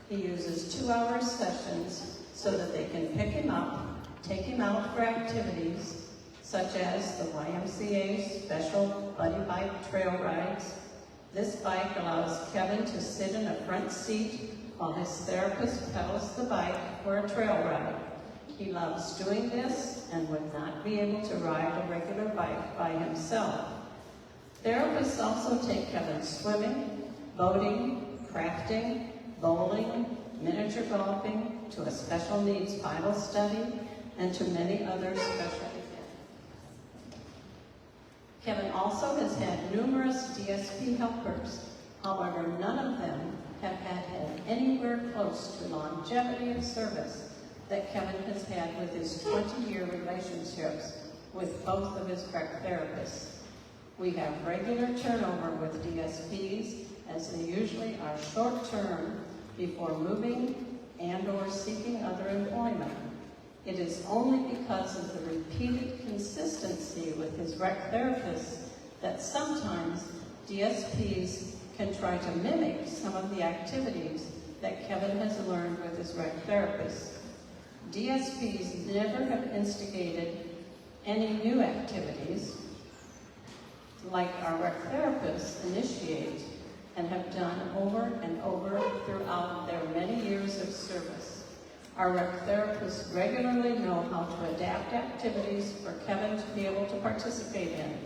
He uses 2-hour sessions so that they can pick him up, take him out for activities such as the YMCA special buddy bike trail rides. This bike allows Kevin to sit in a front seat while his therapist pedals the bike for a trail ride. He loves doing this and would not be able to ride a regular bike by himself. Therapists also take Kevin swimming, boating, crafting, bowling, miniature golfing, to a special needs Bible study, and to many other special events. Kevin also has had numerous DSP helpers. However, none of them have had anywhere close to longevity of service that Kevin has had with his 20-year relationships with both of his rec therapists. We have regular turnover with DSPs, as they usually are short-term before moving and or seeking other employment. It is only because of the repeated consistency with his rec therapists that sometimes DSPs can try to mimic some of the activities that Kevin has learned with his rec therapists. DSPs never have instigated any new activities like our rec therapists initiate and have done over and over throughout their many years of service. Our rec therapists regularly know how to adapt activities for Kevin to be able to participate in.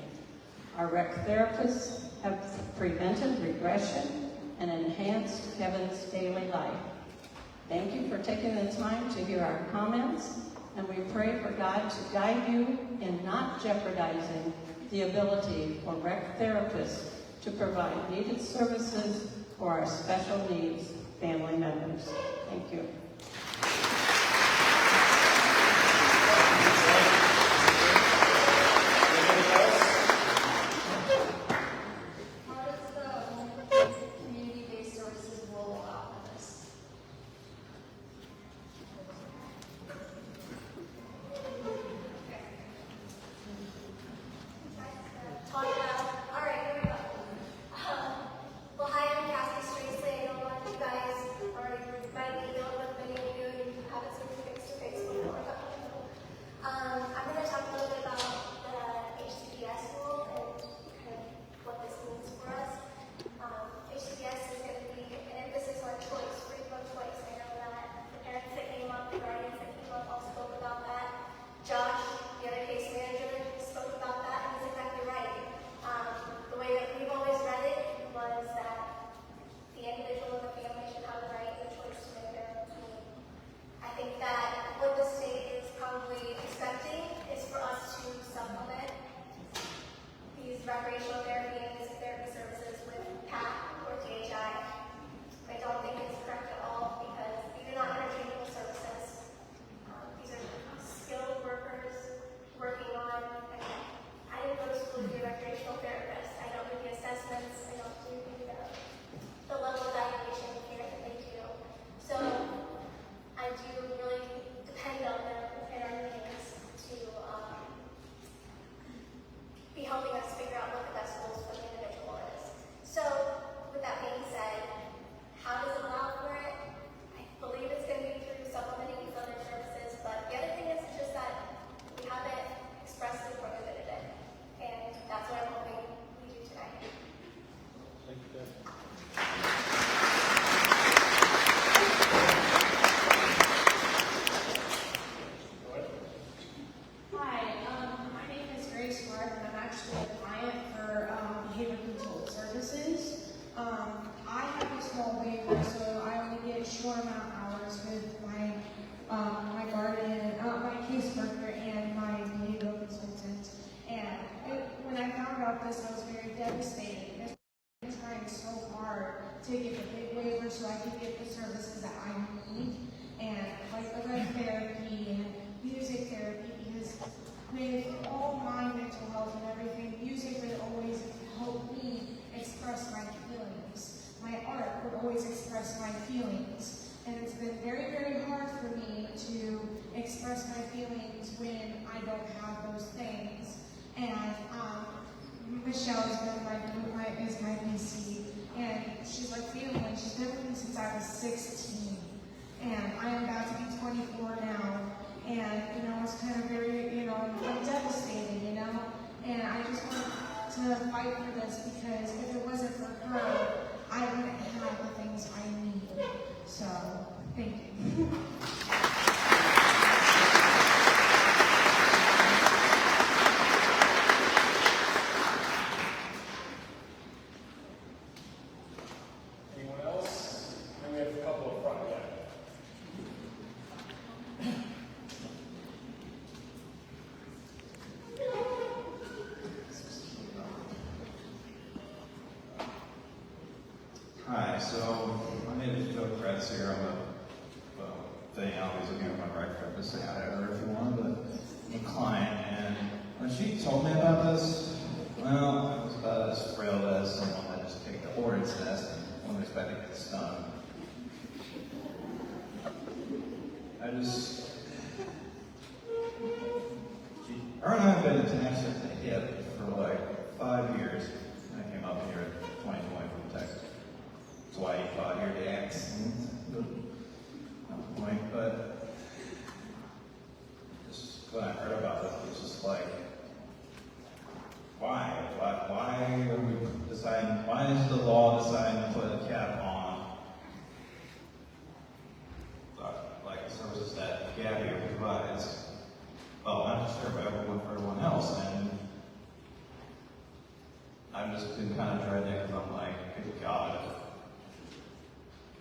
Our rec therapists have prevented regression and enhanced Kevin's daily life. Thank you for taking the time to hear our comments, and we pray for God to guide you in not jeopardizing the ability for rec therapists to provide needed services for our special needs family members. Thank you. How does the community-based services roll out in this? Talk about, all right, here we go. Well, hi, I'm Cassie Streesley. I know a lot of you guys already might be dealing with many of you. You haven't seen me face-to-face before. I'm going to talk a little bit about the HCBS rule and kind of what this means for us. HCBS is going to be an emphasis on choice, freedom of choice. I know that the parents that came up, the guardians that came up all spoke about that. Josh, the other case manager, spoke about that, and he's exactly right. The way that we've always read it was that the individual and the family should have the right and the choice to make their own decision. I think that what the state is probably expecting is for us to supplement these recreational therapy and music therapy services with PAC or DHI. I don't think it's correct at all because these are not interchangeable services. These are skilled workers working on, I didn't go to school to be a recreational therapist. I don't do the assessments. I don't do the level of evaluation care that they do. So I do really depend on them and our meetings to be helping us figure out what the best goals for the individual is. So with that being said, how does it allow for it? I believe it's going to be through supplementing these other services, but the other thing is just that we haven't expressly prohibited it. And that's what I'm hoping we do tonight. Thank you, Deb. Hi, my name is Grace Ward, and I'm actually a client for behavior control services. I have a small waiver, so I only get short amount of hours with my my guardian, my caseworker, and my behavioral consultant. And when I found out this, I was very devastated. I've been trying so hard to get the big waiver so I could get the services that I need, and like the red therapy and music therapy, because with all my mental health and everything, music would always help me express my feelings. My art would always express my feelings. And it's been very, very hard for me to express my feelings when I don't have those things. And Michelle's been is my PC, and she's like family. She's been with me since I was 16, and I am about to be 24 now. And it's kind of very, I'm devastated, and I just want to fight for this because if it wasn't for her, I wouldn't have the things I need. So, thank you. Anyone else? And we have a couple of front yet. Hi, so my name is Camp Red Cedar. I'm a thing. I'll be looking at my right foot to say hi to her if you want, but I'm a client. And when she told me about this, well, I was about as frail as someone that just picked the hornet's nest and wasn't expecting to get stung. Her and I have been attached at the hip for like 5 years. I came up here in 2020 from Texas. That's why you thought your the accent. Not the point, but just when I heard about this, it was just like, why? Why are we deciding? Why is the law deciding to put a cap on like the services that Gabby provides? Well, not just her, but for everyone else. And I've just been kind of dreading it because I'm like, good God,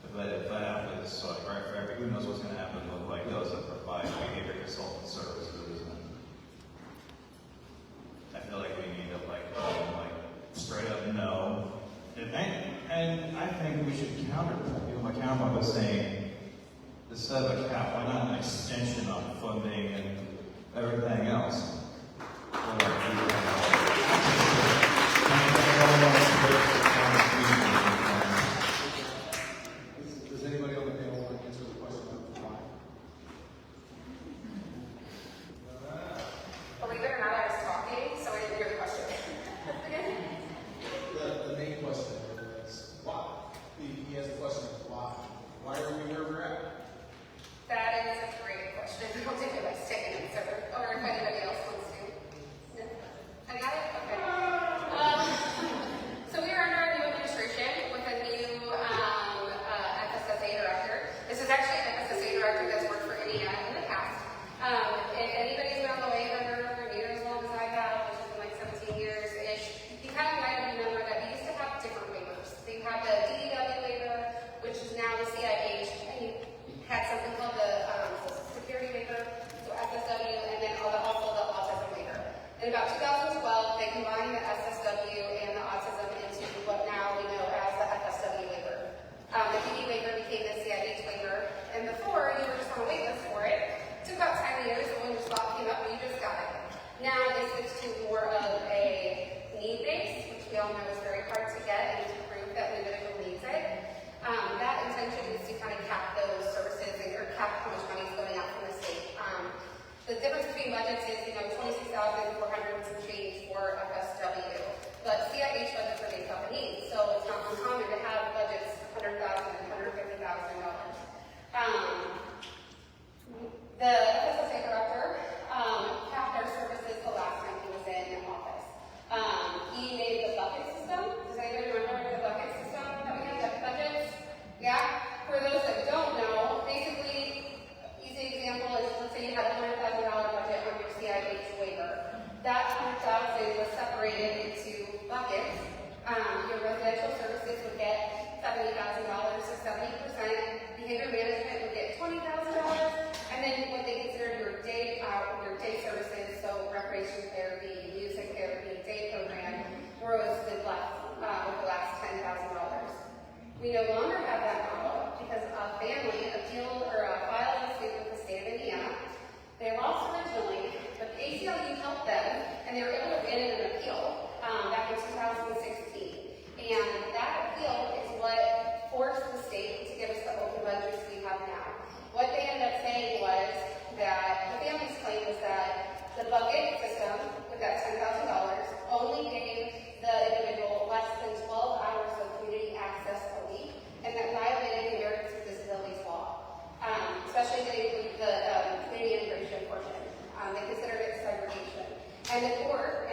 if But if that happens, so like right for every, who knows what's going to happen with like those that provide behavior consultant services, and I feel like we need to like straight up no. And I think we should counter my counterpoint by saying, instead of a cap, why not an extension on funding and everything else? Does anybody on the panel want to answer the question about why? Believe it or not, I was talking, so I didn't hear the question. The main question is why? He has the question of why. Why are we where we're at? That is a great question. I'll take it by stick and answer, or if anybody else wants to. No? I got it? Okay. So we are under a new administration with a new FSSA director. This is actually an FSSA director that's worked for Indiana in the past. If anybody's been on the Waiver for near as long as I have, which has been like 17 years-ish, you kind of might remember that we used to have different waivers. We have the DDW waiver, which is now the CIH, and you had something called the Social Security waiver, so SSW, and then also the autism waiver. In about 2012, they combined the SSW and the autism into what now we know as the FSW waiver. The PD waiver became the CIH waiver, and before you were just on a wait list for it. It took about 10 years, and when your spot came up, you just got it. Now they switched to more of a need base, which we all know is very hard to get and to prove that the individual needs it. That intention is to kind of cap those services or cap how much money is going out from the state. The difference between budgets is, $26,400 and some change for FSW, but CIH budgets are based off of needs, so it's not uncommon to have budgets $100,000 and $150,000. The FSSA director capped our services the last time he was in office. He made the bucket system. Does anybody remember the bucket system that we had, the budgets? Yeah? For those that don't know, basically, easy example is, let's say you had a $100,000 budget on your CIH waiver. That $100,000 was separated into buckets. Your residential services would get $70,000, so 70%. Behavior management would get $20,000, and then what they consider your day services, so recreation therapy, music therapy, day program, grows the last $10,000. We no longer have that model because a family appealed or filed a suit with the state of Indiana. They lost originally, but the ACLU helped them, and they were able to win in an appeal back in 2016. And that appeal is what forced the state to give us the open budgets we have now. What they ended up saying was that the family's claim was that the bucket system with that $10,000 only gave the individual less than 12 hours of community access a week, and that violated the Americans with Disabilities law, especially the community integration portion. They considered it segregation. And the court,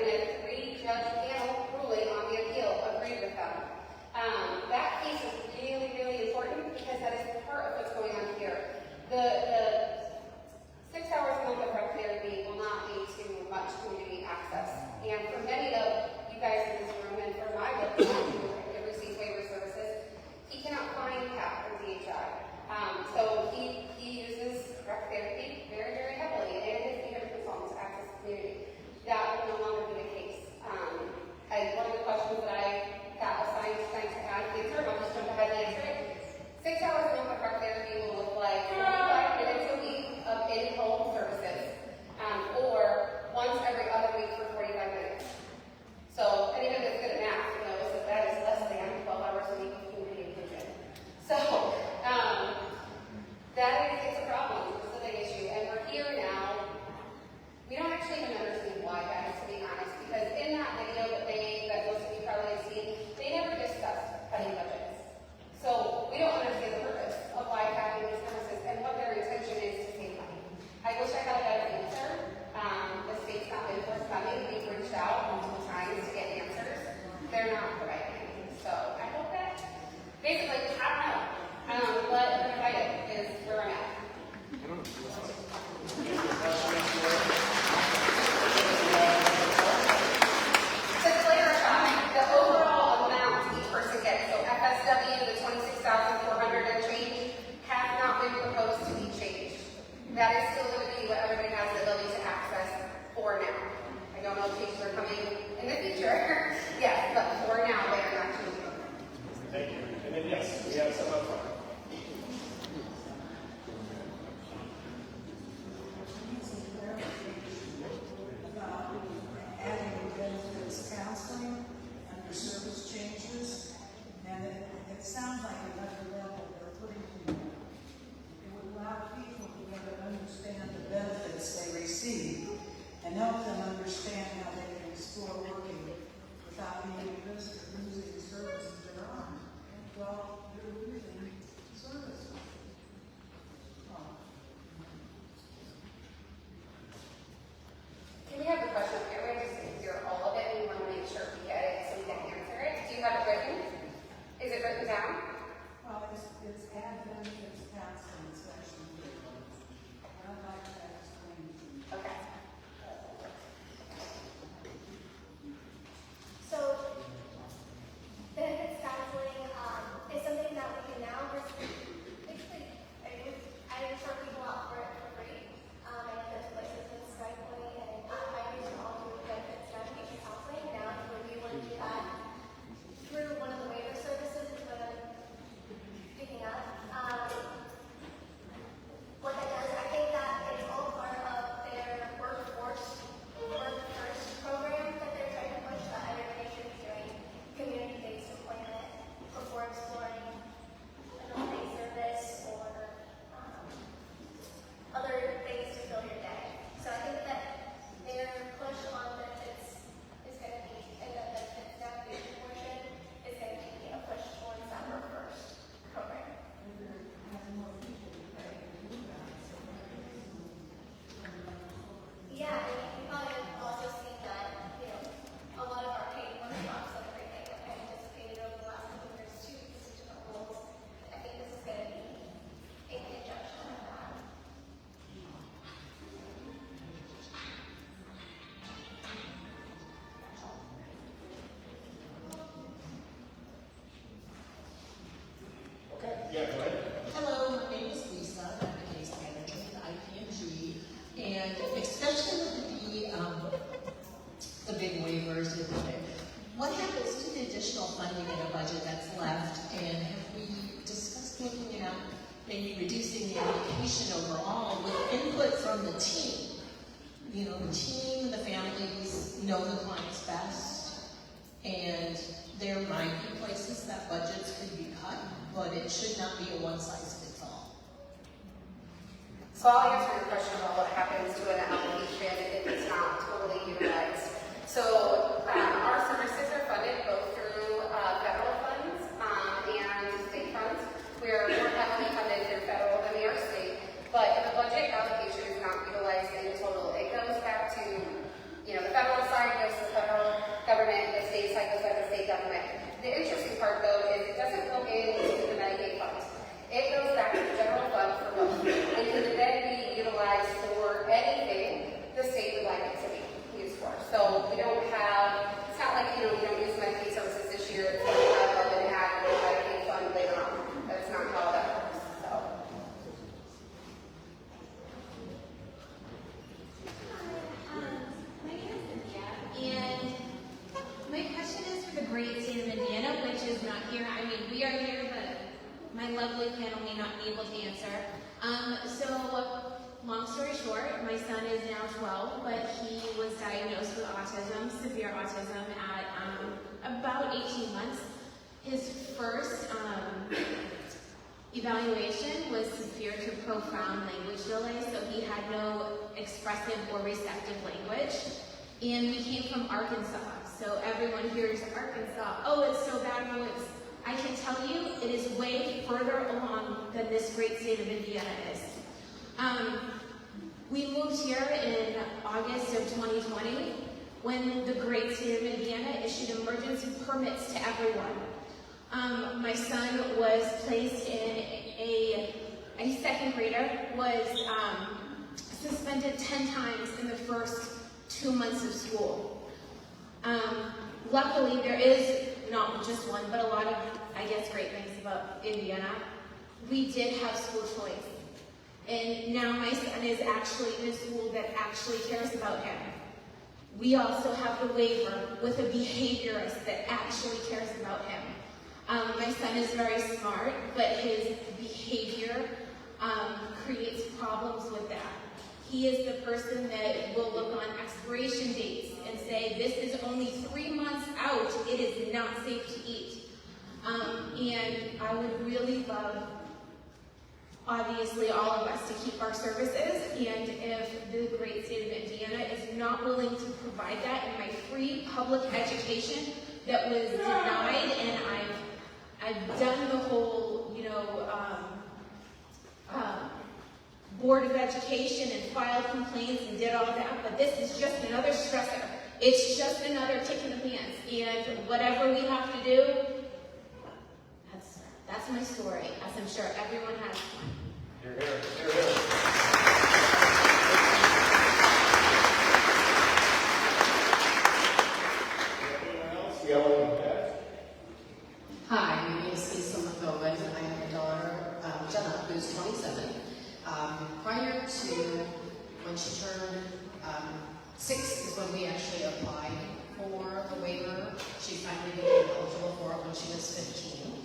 funding in a budget that's left, and have we discussed looking at maybe reducing the allocation overall with input from the team? You know, the team, the families know the clients best, and there might be places that budgets could be cut, but it should not be a one-size-fits-all. So I'll answer your question about what happens to an allocation if it's not totally utilized. So our services are funded both through federal funds and state funds. We're more heavily funded through federal than we are state, but if a budget allocation is not utilized in total, it goes back to, you know, the federal side goes to the federal government, the state side goes back to the state government. The interesting part though is it doesn't go into the Medicaid fund. It goes back to the general fund for both, and can then be utilized for anything the state would like it to be used for. So we don't have, it's not like, you know, we don't use Medicaid services this year, so we have an add to the Medicaid fund later on. That's not how that works. So. My name is Cynthia, and my question is for the great state of Indiana, which is not here. I mean, we are here, but my lovely panel may not be able to answer. So, long story short, my son is now 12, but he was diagnosed with autism, severe autism, at about 18 months. His first evaluation was severe to profound language delay, so he had no expressive or receptive language. And we came from Arkansas, so everyone hears Arkansas, oh, it's so bad, oh, it's... I can tell you, it is way further along than this great state of Indiana is. We moved here in August of 2020 when the great state of Indiana issued emergency permits to everyone. My son was placed in a second grader, was suspended 10 times in the first 2 months of school. Luckily, there is not just one, but a lot of, I guess, great things about Indiana. We did have school choice. And now my son is actually in a school that actually cares about him. We also have the waiver with a behaviorist that actually cares about him. My son is very smart, but his behavior creates problems with that. He is the person that will look on expiration dates and say, this is only 3 months out, it is not safe to eat. And I would really love, obviously, all of us to keep our services, and if the great state of Indiana is not willing to provide that in my free public education that was denied, and I've done the whole, you know, Board of Education and filed complaints and did all that, but this is just another stressor. It's just another kick in the pants, and whatever we have to do, that's my story, as I'm sure everyone has one. You're here. You're here. Anyone else? Yellow and red. Hi, my name is Lisa McGowan. I have a daughter, Jenna, who's 27. Prior to when she turned 6 is when we actually applied for the waiver. She finally became eligible for it when she was 15.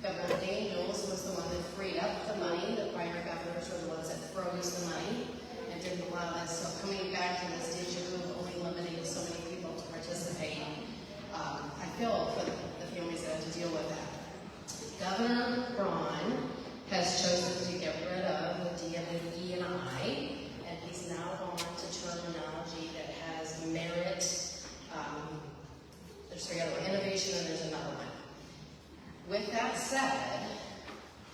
Governor Daniels was the one that freed up the money. The prior governors were the ones that froze the money and didn't allow this. So coming back to this deja vu of only limiting so many people to participate, I feel for the families that have to deal with that. Governor Braun has chosen to get rid of the D and the E and I, and he's now on to terminology that has merit. There's three other innovation, and there's another one. With that said,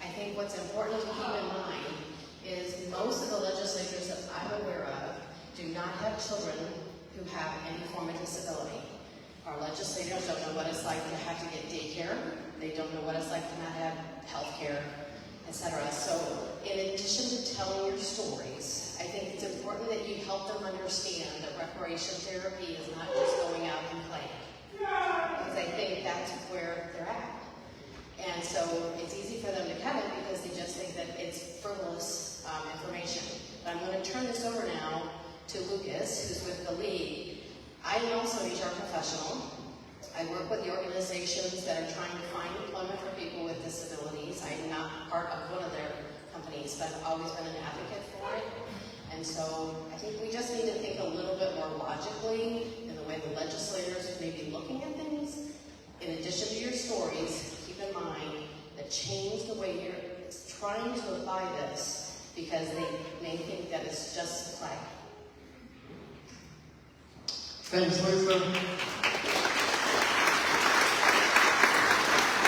I think what's important to keep in mind is most of the legislators that I'm aware of do not have children who have any form of disability. Our legislators don't know what it's like to have to get daycare. They don't know what it's like to not have health care, etc. So in addition to telling your stories, I think it's important that you help them understand that recreational therapy is not just going out and playing. Because I think that's where they're at. And so it's easy for them to cut it because they just think that it's frivolous information. But I'm going to turn this over now to Lucas, who's with the league. I am also an HR professional. I work with the organizations that are trying to find employment for people with disabilities. I'm not part of one of their companies, but I've always been an advocate for it. And so I think we just need to think a little bit more logically in the way the legislators may be looking at things. In addition to your stories, keep in mind that change the way you're trying to apply this, because they may think that it's just a flag. Thanks, Lisa.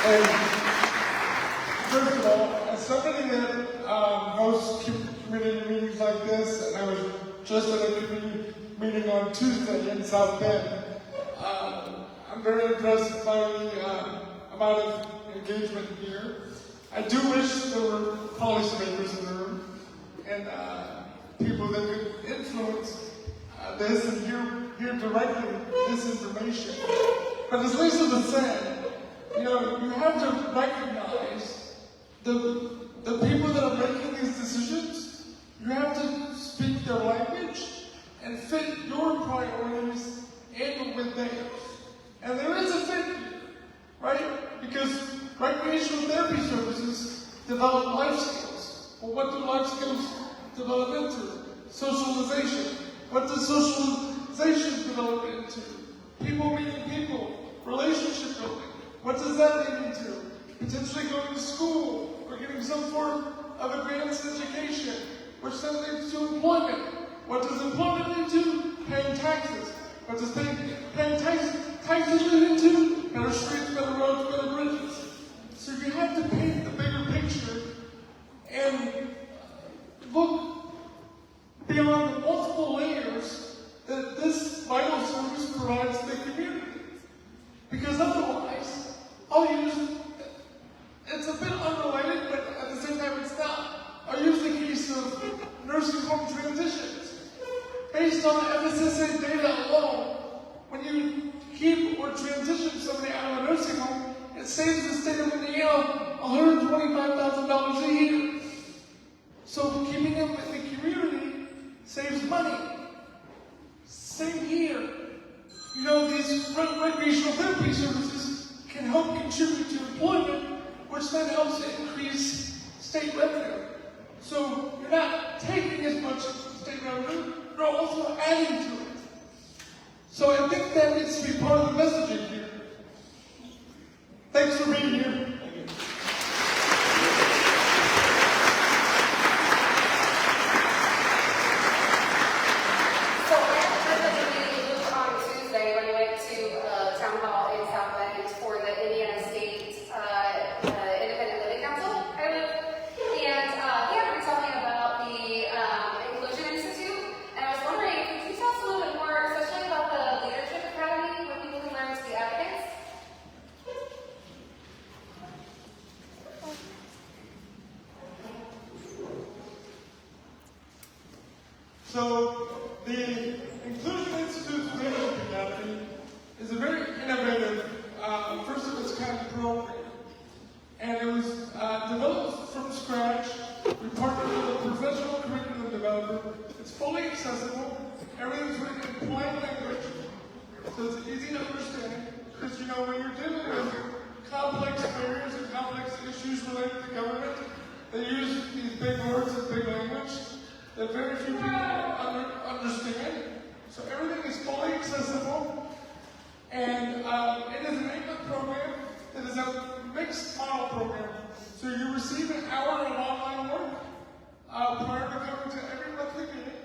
And first of all, as somebody that hosts community meetings like this, and I was just at a community meeting on Tuesday in South Bend, I'm very impressed by the amount of engagement here. I do wish there were policymakers in the room and people that could influence this and hear directly this information. But as Lisa was saying, you have to recognize the people that are making these decisions. You have to speak their language and fit your priorities in with theirs. And there is a fit here, right? Because recreational therapy services develop life skills. Well, what do life skills develop into? Socialization. What does socialization develop into? People meeting people, relationship building. What does that lead into? Potentially going to school or getting some form of advanced education, which then leads to employment. What does employment lead to? Paying taxes. What does paying taxes lead into? Better streets, better roads, better bridges. So you have to paint the bigger picture and look beyond the multiple layers that this vital service provides to the community. Because otherwise, it's a bit unrelated, but at the same time it's not. I'll use the case of nursing home transitions. Based on FSSA data alone, when you keep or transition somebody out of a nursing home, it saves the state of Indiana $125,000 a year. So keeping them in the community saves money. Same here. These recreational therapy services can help contribute to employment, which then helps increase state revenue. So you're not taking as much state revenue, you're also adding to it. So I think that needs to be part of the messaging here. Thanks for being here. So I had a meeting on Tuesday when we went to town hall in South Bend for the Indiana State Independent Living Council, and he had been telling me about the Inclusion Institute, and I was wondering, could you tell us a little bit more, especially about the Leadership Academy, where people can learn to be advocates? So the Inclusion Institute's Leadership Academy is a very innovative, first of its kind program. And it was developed from scratch. We partnered with a professional curriculum developer. It's fully accessible. Everything's written in plain language, so it's easy to understand. Because when you're dealing with complex barriers and complex issues related to government, they use these big words and big language that very few people understand. So everything is fully accessible, and it is an 8-month program that is a mixed model program. So you receive an hour of online work prior to coming to every monthly meeting.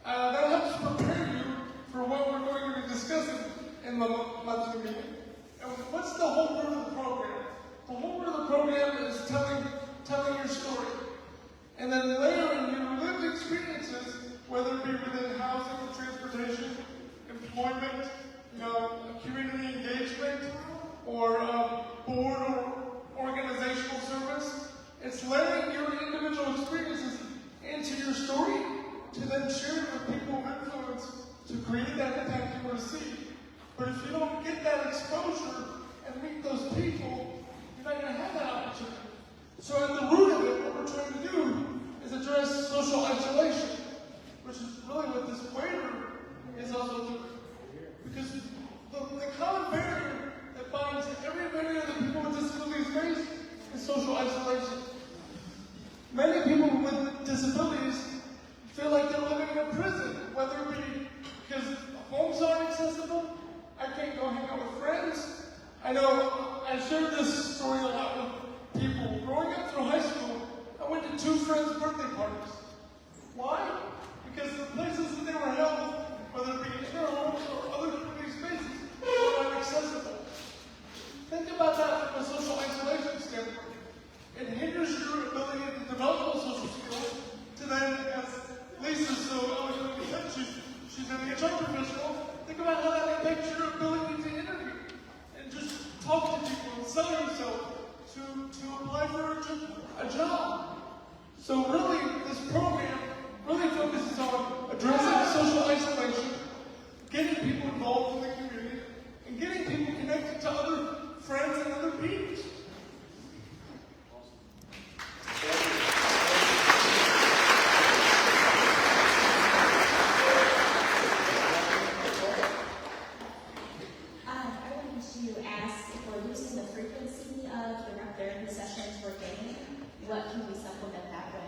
That helps prepare you for what we're going to be discussing in the monthly meeting. And what's the whole root of the program? The whole root of the program is telling your story. And then layering your lived experiences, whether it be within housing or transportation, employment, community engagement, or board or organizational service. It's layering your individual experiences into your story to then share it with people of influence to create that impact you want to see. But if you don't get that exposure and meet those people, you're not going to have that opportunity. So at the root of it, what we're trying to do is address social isolation, which is really what this waiver is also doing. isolation. Many people with disabilities feel like they're living in a prison, whether it be because homes aren't accessible, I can't go hang out with friends. I know I shared this story a lot with people. Growing up through high school, I went to 2 friends' birthday parties. Why? Because the places that they were held, whether it be in their homes or other community spaces, were not accessible. Think about that from a social isolation standpoint. It hinders your ability to develop those social skills to then, as Lisa so eloquently said, she's an HR professional. Think about how that impacts your ability to interview and just talk to people and sell yourself to apply for a job. So really, this program really focuses on addressing social isolation, getting people involved in the community, and getting people connected to other friends and other peers. I wanted to ask if we're losing the frequency of the rec therapy sessions we're getting, what can we supplement that with?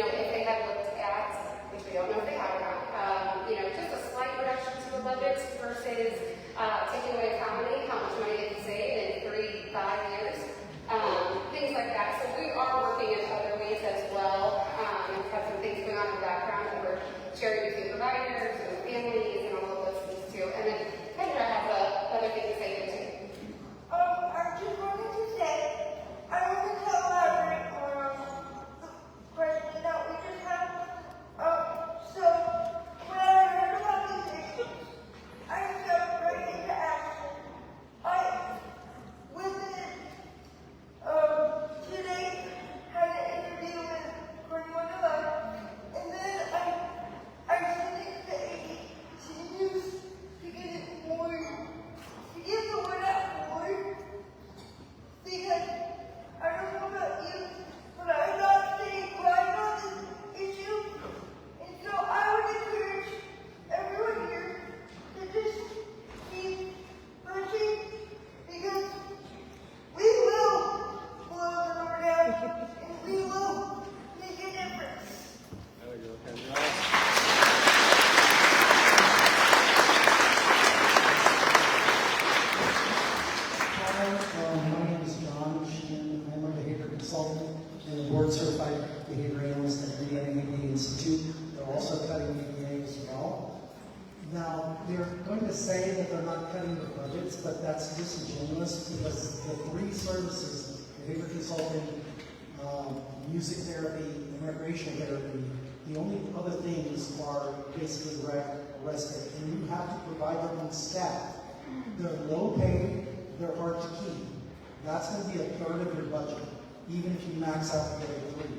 if they had looked at, which we don't know if they have or not, just a slight reduction to the budgets versus taking away how much money they can save in 3-5 years, things like that. So we are working in other ways as well. We've had some things going on in the background that we're sharing between providers and families and all of those things too. And then Kendra has another thing to say here too. I just wanted to say, I want to elaborate on the question that we just had. So when I heard about these issues, I stepped right into action. Within today, had an interview with 4111, and then I sent it to AD to get it more, to get the word out more, because I don't know about you, but I'm not saying what I know this issue, and so I would encourage everyone here to just keep pushing, because we will blow the door down, and we will make a difference. There we go, Kendra. Hi, my name is John Sheehan. I'm a behavior consultant and a board certified behavior analyst at the Indiana ABA Institute. They're also cutting ABA as well. Now, they're going to say that they're not cutting the budgets, but that's disingenuous because the 3 services, behavior consulting, music therapy, and recreational therapy, the only other things are basically respite, and you have to provide them on staff. They're low paid, they're hard to keep. That's going to be a third of your budget, even if you max out the other 3.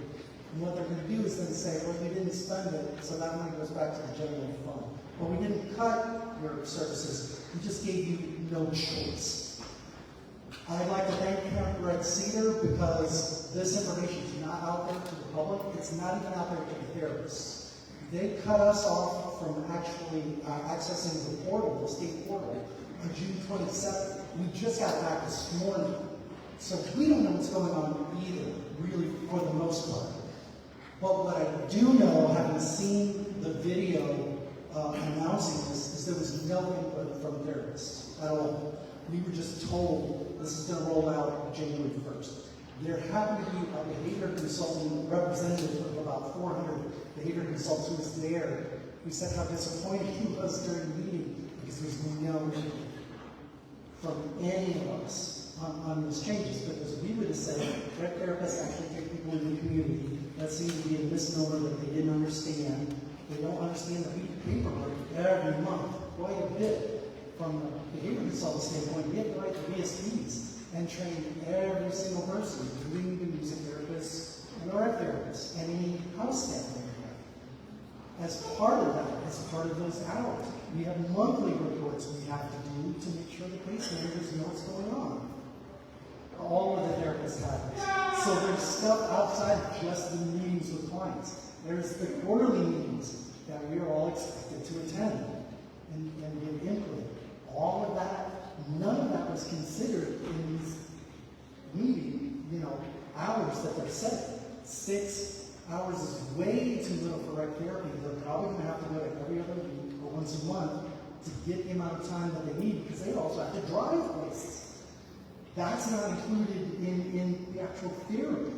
And what they're going to do is then say, well, we didn't spend it, so that money goes back to the general fund. But we didn't cut your services, we just gave you no choice. I'd like to thank Camp Red Cedar because this information is not out there to the public. It's not even out there to the therapists. They cut us off from actually accessing the portal, the state portal, on June 27th. We just got back this morning. So we don't know what's going on either, really, for the most part. But what I do know, having seen the video announcing this, is there was no input from therapists at all. We were just told this is going to roll out January 1st. There happened to be a behavior consultant representative of about 400 behavior consultants who was there. We said how disappointed he was during the meeting because there was no input from any of us on those changes, because we would have said that therapists actually take people in the community. That seems to be a misnomer that they didn't understand. They don't understand that we do paperwork every month, quite a bit. From a behavior consultant standpoint, we have to write the VSPs and train every single person, including the music therapists and our therapists, and any house staff that we have. As part of that, as part of those hours, we have monthly reports we have to do to make sure the case managers know what's going on. All of the therapists have this. So there's stuff outside of just the meetings with clients. There's the quarterly meetings that we are all expected to attend and give input. All of that, none of that was considered in these meeting, hours that they're setting. 6 hours is way too little for rec therapy. They're probably going to have to go to every other week or once a month to get the amount of time that they need, because they also have to drive places. That's not included in the actual theory,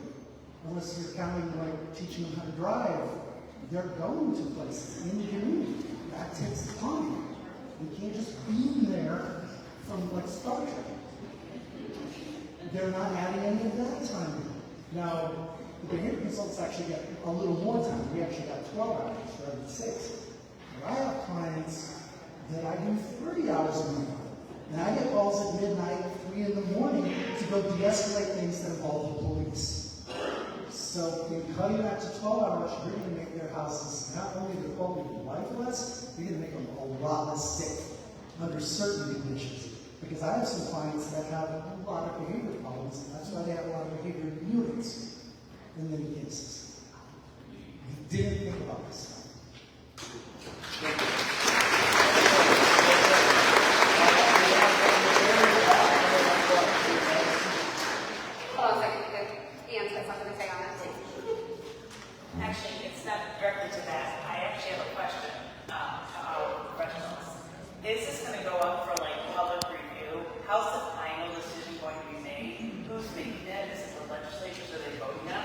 unless you're counting like teaching them how to drive. They're going to places in the community. That takes time. We can't just beam there from like Star Trek. They're not adding any of that time. Now, the behavior consultants actually get a little more time. We actually got 12 hours rather than 6. But I have clients that I do 30 hours a month. And I get calls at midnight, 3 in the morning to go de-escalate things that involve the police. So in cutting that to 12 hours, you're going to make their houses not only the quality of life less, you're going to make them a lot less sick under certain conditions. Because I have some clients that have a lot of behavior problems, and that's why they have a lot of behavior units in many cases. We didn't think about this. Hold on a second. Ian's got something to say on that. Actually, step directly to that, I actually have a question to our professionals. Is this going to go up for like public review? How's the final decision going to be made? Who's making it? Is it the legislatures? Are they voting on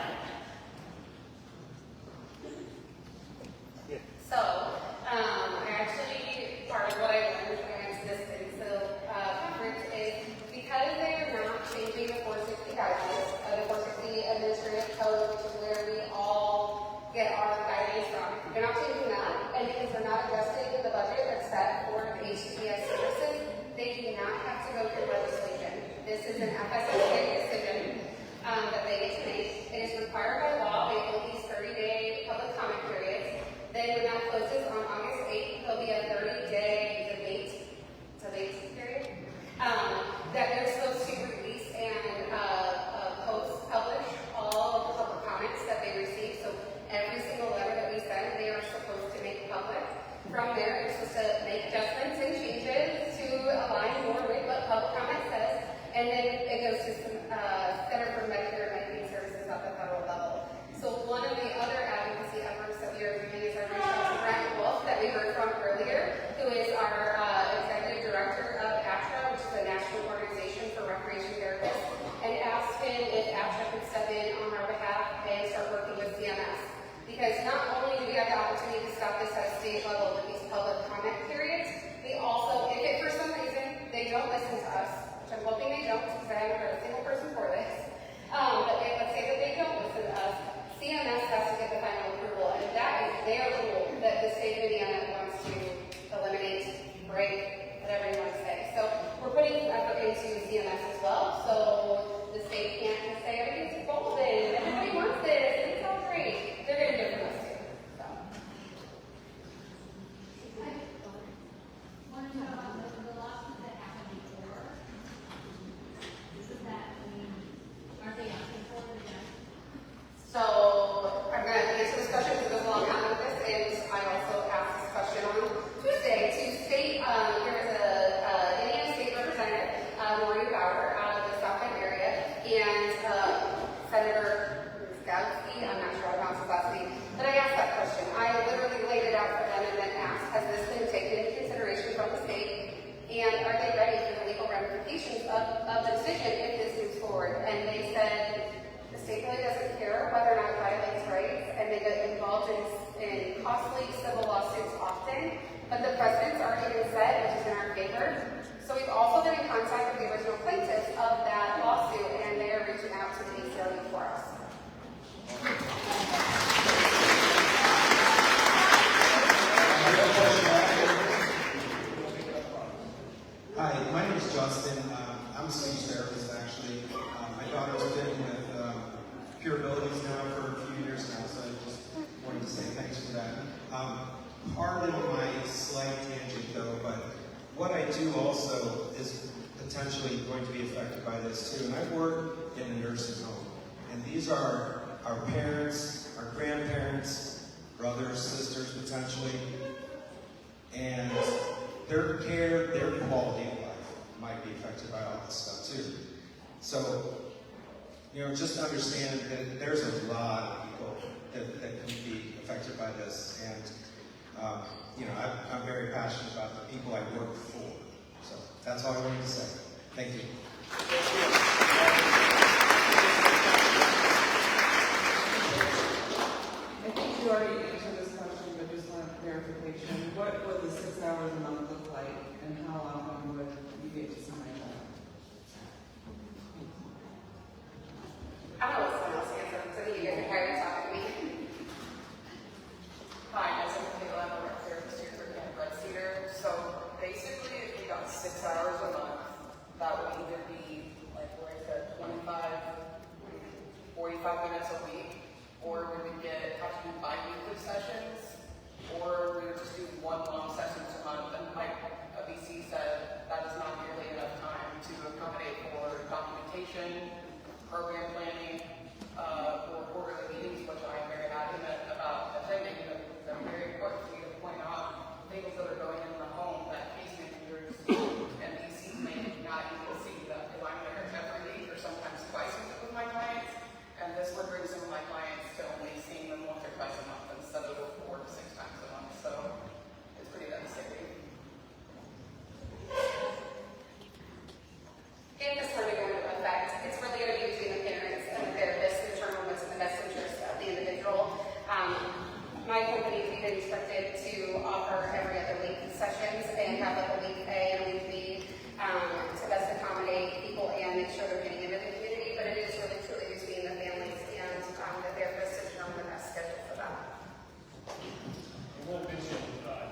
it? So, actually, part of what I learned when I went to this conference is because they are not changing the 460 guidelines, the 460 administrative code, which is where we all get our guidance from. They're not changing that, and because they're not adjusting the budget that's set for the HCBS services, they do not have to go through legislation. This is an FSSA decision that they get to make. It is required by law. They hold these 30-day public comment periods. Then when that closes on August 8th, there'll be a 30-day debate period that they're supposed to release and publish all of the public comments that they receive. So every single letter that we send, they are supposed to make public. From there, they're supposed to make adjustments and changes to align more with what public comment says. And then it goes to some Center for Medicare and Medicaid Services at the federal level. So one of the other advocacy efforts that we are doing is our reach out to Brent Wolf that we heard from earlier, who is our executive director of ATRA, which is the National Organization for Recreation Therapists, and asked him if ATRA could step in on our behalf and start working with CMS. Because not only do we have the opportunity to stop this at a state level with these public comment periods, we also, if for some reason they don't listen to us, which I'm hoping they don't, because I haven't heard a single person for this, but let's say that they don't listen to us, CMS has to get the final approval, and that is their rule that the state of Indiana wants to eliminate, break, whatever you want to say. So we're putting effort into CMS as well, so the state can't just say everything's golden, everybody wants this, and it's all great. They're going to do it for us too. So. The lawsuit that happened before, isn't that, aren't they asking for it again? So I'm going to answer this question because it goes along with this, and I also asked this question on Tuesday to state, there was a Indiana state representative, Maureen Bauer, out of the South Bend area, and Senator Skowski, I'm not sure how to pronounce his last name, but I asked that question. I literally laid it out for them and then asked, has this been taken into consideration from the state, and are they ready for the legal ramifications of the decision if this moves forward? And they said, the state really doesn't care whether or not it violates rights, and they get involved in costly civil lawsuits often, but the precedent's already been set, which is in our favor. So we've also been in contact with the original plaintiffs of that lawsuit, and they are reaching out to the ACLU for us. Hi, my name is Justin. I'm a speech therapist, actually. My daughter's been with Pure Abilities now for a few years now, so I just wanted to say thanks for that. Pardon my slight tangent, though, but what I do also is potentially going to be affected by this, too. And I work in a nursing home, and these are our parents, our grandparents, brothers, sisters, potentially, and their care, their quality of life might be affected by all this stuff too. So, just understand that there's a lot of people that can be affected by this, and I'm very passionate about the people I work for. So that's all I wanted to say. Thank you. I think you already answered this question, but just want clarification. What would the 6 hours a month look like, and how often would you get to something like that? I'm going to let someone else answer, so you get tired of talking to me. Hi, I'm Michaela. I'm a rec therapist here for Camp Red Cedar. So basically, if we got 6 hours a month, that would either be, like where I said, 45 minutes a week, or we would have to do bi-weekly sessions, or we would just do one long session a month. And like BC said, that is not nearly enough time. my company, we've been instructed to offer every other week sessions and have like a week A and a week B to best accommodate people and make sure they're getting into the community. But it is really truly between the families and the therapists to determine the best schedule for them. I want to mention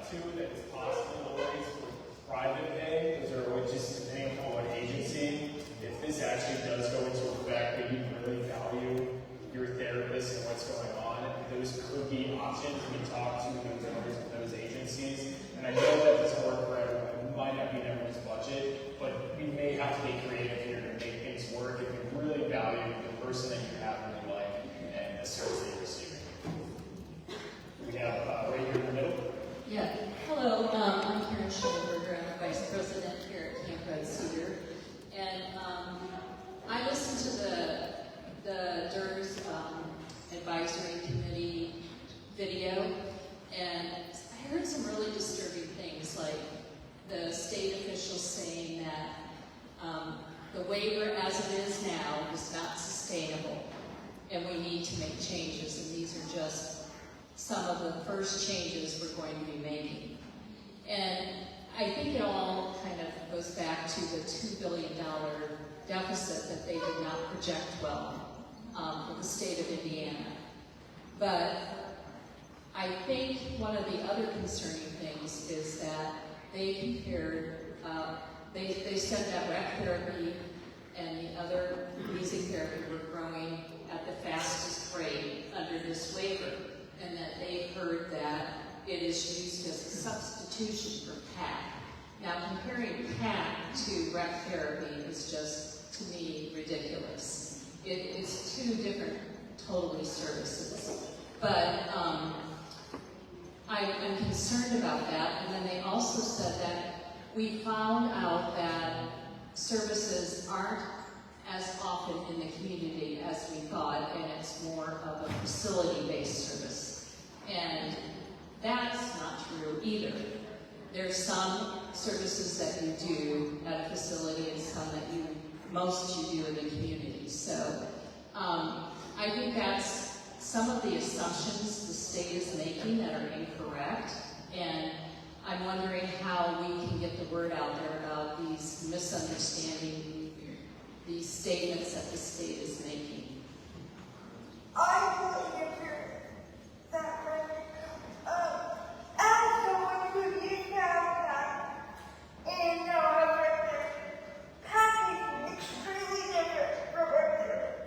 too that it's possible always for private pay, because they're always just depending on what agency. If this actually does go into effect, but you really value your therapist and what's going on, those could be options. We talk to those owners of those agencies, and I know that doesn't work for everyone. It might not be in everyone's budget, but we may have to be creative here to make things work if you really value the person that you have in your life and the service that you're receiving. We have right here in the middle. Yeah. Hello, I'm Karen Schulberger. I'm the Vice President here at Camp Red Cedar. And I listened to the DERS Advisory Committee video, and I heard some really disturbing things, like the state officials saying that the waiver as it is now is not sustainable, and we need to make changes, and these are just some of the first changes we're going to be making. And I think it all kind of goes back to the $2 billion deficit that they did not project well for the state of Indiana. But I think one of the other concerning things is that they compared, they said that rec therapy and the other music therapy were growing at the fastest rate under this waiver, and that they've heard that it is used as a substitution for PAC. Now, comparing PAC to rec therapy is just, to me, ridiculous. It's two different, totally services. But I'm concerned about that. And then they also said that we found out that services aren't as often in the community as we thought, and it's more of a facility-based service. And that's not true either. There's some services that you do at a facility and some that most you do in the community. So I think that's some of the assumptions the state is making that are incorrect, and I'm wondering how we can get the word out there about these misunderstanding, these statements that the state is making. I fully agree that as someone who used to have that and now I work there, PAC is extremely different from rec therapy.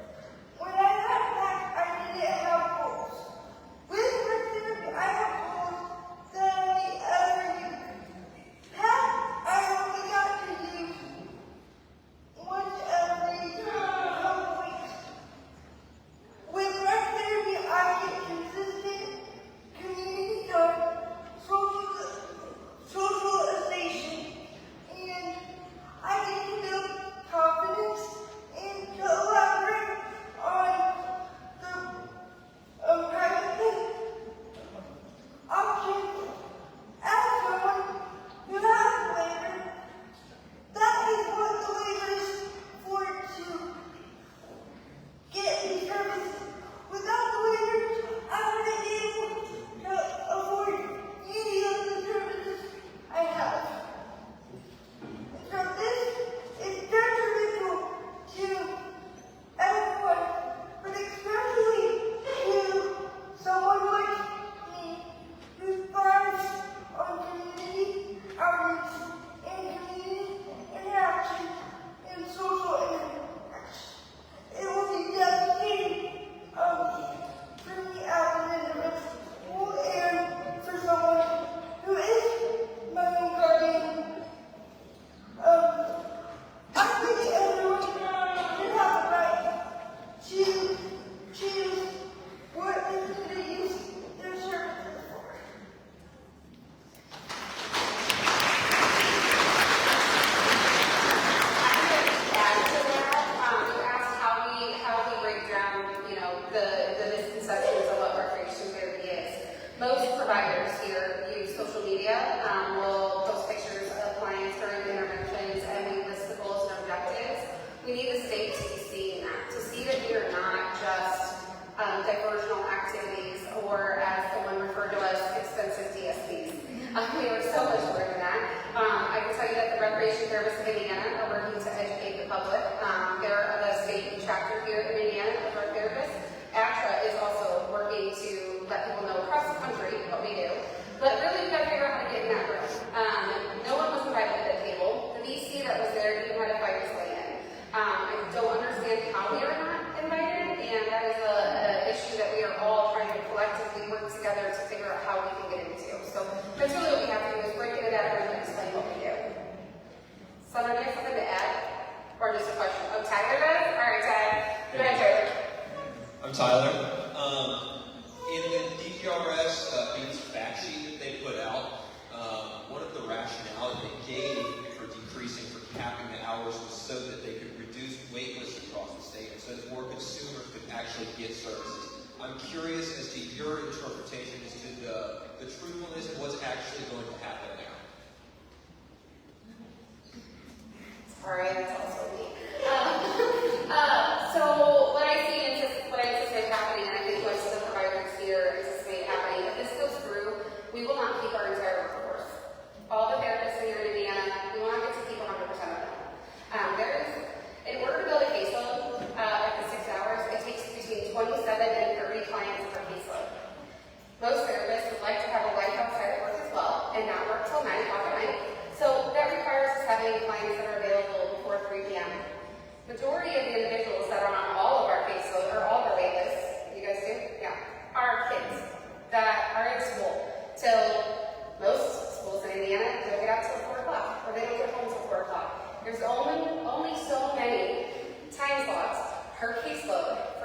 When I had PAC, I didn't have goals. With rec therapy, I have goals that only other use. PAC, I only got to use once every couple weeks. With rec therapy, I get consistent community time, socialization, and I get to build confidence and to elaborate on the private options. As someone who has a waiver, that is what the waiver is for, to get these services. Without the waiver, I wouldn't be able to afford any of the services I have. So this is detrimental to everyone, but especially to someone like me who thrives on community outreach and community interaction and social interaction. It will be devastating for me as an individual and for someone who is my own guardian. I think everyone should have the right to choose what they use their services for. You asked how we break down, the misconceptions of what recreational therapy is. Most providers here use social media. We'll post pictures of clients during the interventions, and we list the goals and objectives. We need the state to be seeing that, to see that we are not just diversional activities, or as someone referred to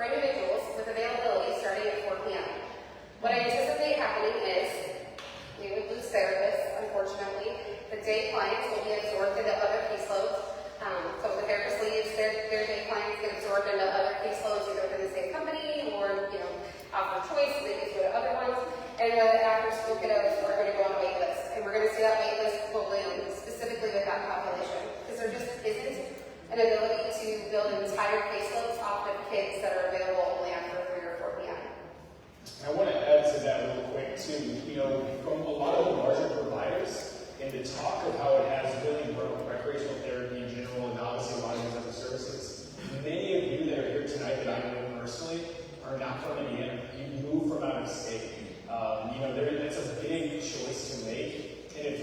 for individuals with availability starting at 4 p.m. What I anticipate happening is we would lose therapists, unfortunately. The day clients will be absorbed into other caseloads. So the therapist leaves, their day clients get absorbed into other caseloads, either within the same company or, off their choice, they get to go to other ones. And the after-school kiddos are going to go on a wait list. And we're going to see that wait list balloon, specifically with that population. Because there just isn't an ability to build entire caseloads off of kids that are available only after 3 or 4 p.m. I want to add to that real quick too. From a lot of the larger providers, and the talk of how it has really grown recreational therapy in general, and obviously a lot of these other services. Many of you that are here tonight that I know personally are not from Indiana. You moved from out of state. That's a big choice to make. And if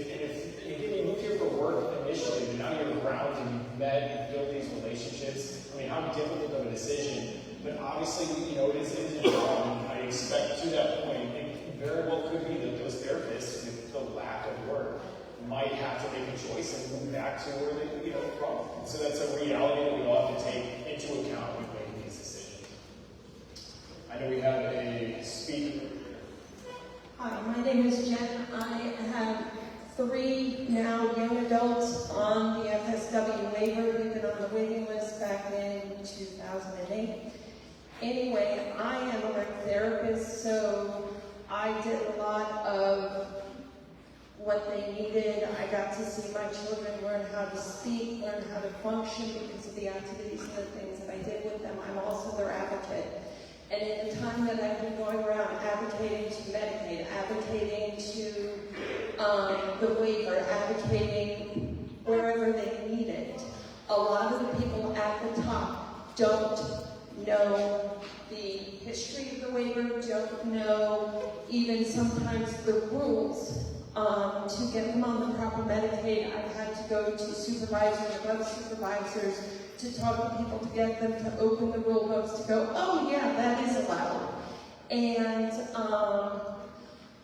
you moved here for work initially, and now you're around and you've met and built these relationships, how difficult of a decision. But obviously, it is a job. I expect to that point, it very well could be that those therapists, with the lack of work, might have to make a choice and move back to where they, from. So that's a reality that we all have to take into account when making these decisions. I know we have a speaker. Hi, my name is Jen. I have 3 now young adults on the FSW waiver. We've been on the waiting list back in 2008. Anyway, I am a rec therapist, so I did a lot of what they needed. I got to see my children learn how to speak, learn how to function because of the activities and the things that I did with them. I'm also their advocate. And in the time that I've been going around advocating to Medicaid, advocating to the waiver, advocating wherever they need it, a lot of the people at the top don't know the history of the waiver, don't know even sometimes the rules. To get them on the proper Medicaid, I've had to go to supervisors, above supervisors, to talk to people to get them to open the rule books to go, oh yeah, that is allowed. And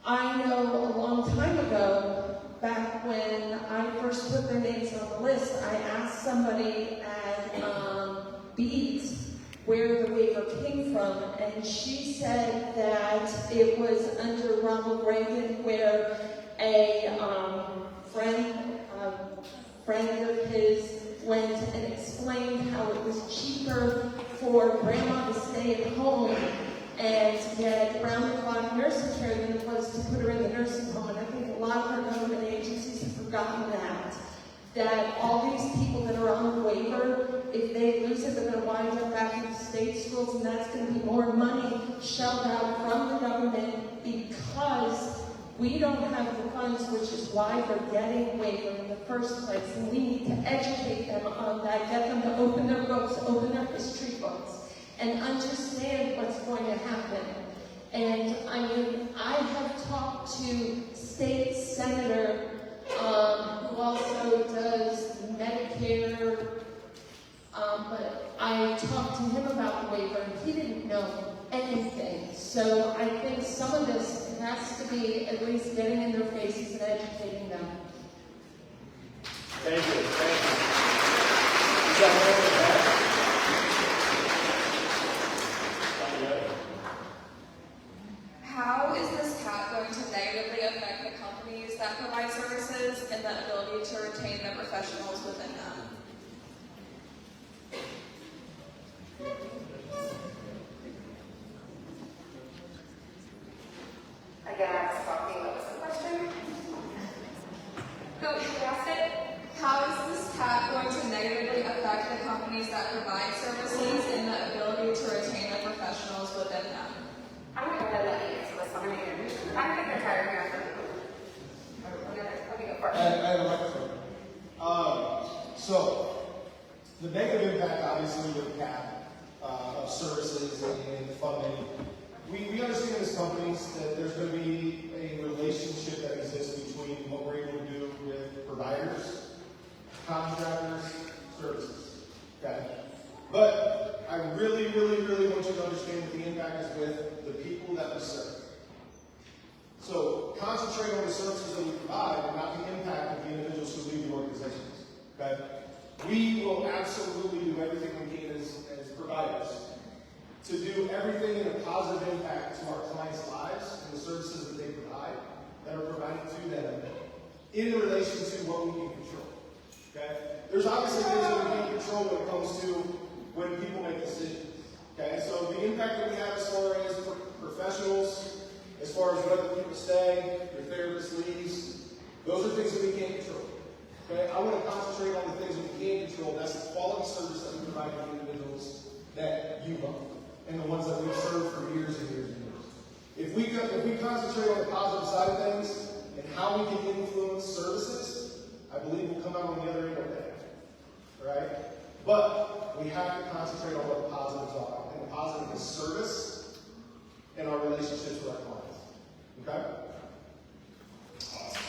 I know a long time ago, back when I first put their names on the list, I asked somebody at Beats where the waiver came from, and she said that it was under Ronald Reagan, where a friend of his went and explained how it was cheaper for grandma to stay at home and get round-the-clock nursing care than it was to put her in the nursing home. And I think a lot of our government agencies have forgotten that all these people that are on the waiver, if they lose it, they're going to wind up back in the state schools, and that's going to be more money shelled out from the government because we don't have the funds, which is why they're getting waiver in the first place. And we need to educate them on that, get them to open their books, open their history books, and understand what's going to happen. And I have talked to State Senator, who also does Medicare, but I talked to him about the waiver, and he didn't know anything. So I think some of this has to be at least getting in their faces and educating them. Thank you. Thank you. Is that more than that? How is this cap going to negatively affect the companies that provide services and the ability to retain the professionals within them? Again, I was talking, what was the question? Who asked it? How is this cap going to negatively affect the companies that provide services and the ability to retain the professionals within them? I'm going to go ahead and let you answer this one. I don't think they're tired of hearing from you. Let me go first. I have a microphone. So, the negative impact, obviously, with the cap of services and funding, we understand as companies that there's going to be a relationship that exists between what we're able to do with providers, contractors, services. Okay? But I really, really, really want you to understand that the impact is with the people that we serve. So concentrate on the services that we provide and not the impact of the individuals who leave the organizations. Okay? We will absolutely do everything we can as providers. to do everything in a positive impact to our clients' lives and the services that they provide, that are provided to them in relation to what we can control. Okay? There's obviously things that we can't control when it comes to when people make decisions. Okay? So the impact that we have as far as professionals, as far as whether people stay, your therapist leaves, those are things that we can't control. Okay? I want to concentrate on the things that we can control. That's the quality service that we provide to individuals that you love, and the ones that we've served for years and years and years. If we concentrate on the positive side of things and how we can influence services, I believe we'll come out on the other end of that. Right? But we have to concentrate on what the positives are. And the positive is service and our relationships with our clients. Okay? Awesome.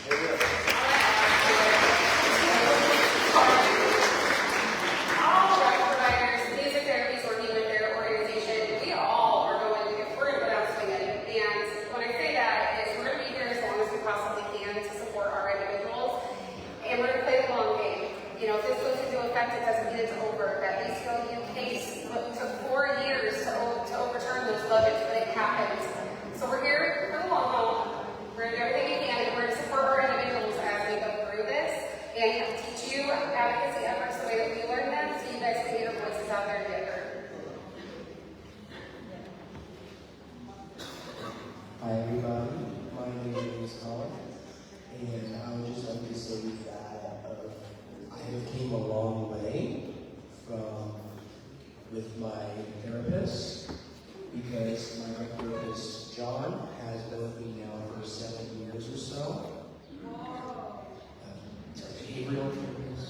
It doesn't mean it's over. That ACLU case took 4 years to overturn those budgets, but it happened. So we're here for the long haul. We're going to do everything we can, and we're going to support our individuals as we go through this and teach you advocacy efforts the way that we learn them, so you guys can get your voices out there together. Hi everybody, my name is Colin, and I would just like to say that I have came a long way with my therapist, because my therapist, John, has been with me now for 7 years or so. He's our behavioral therapist.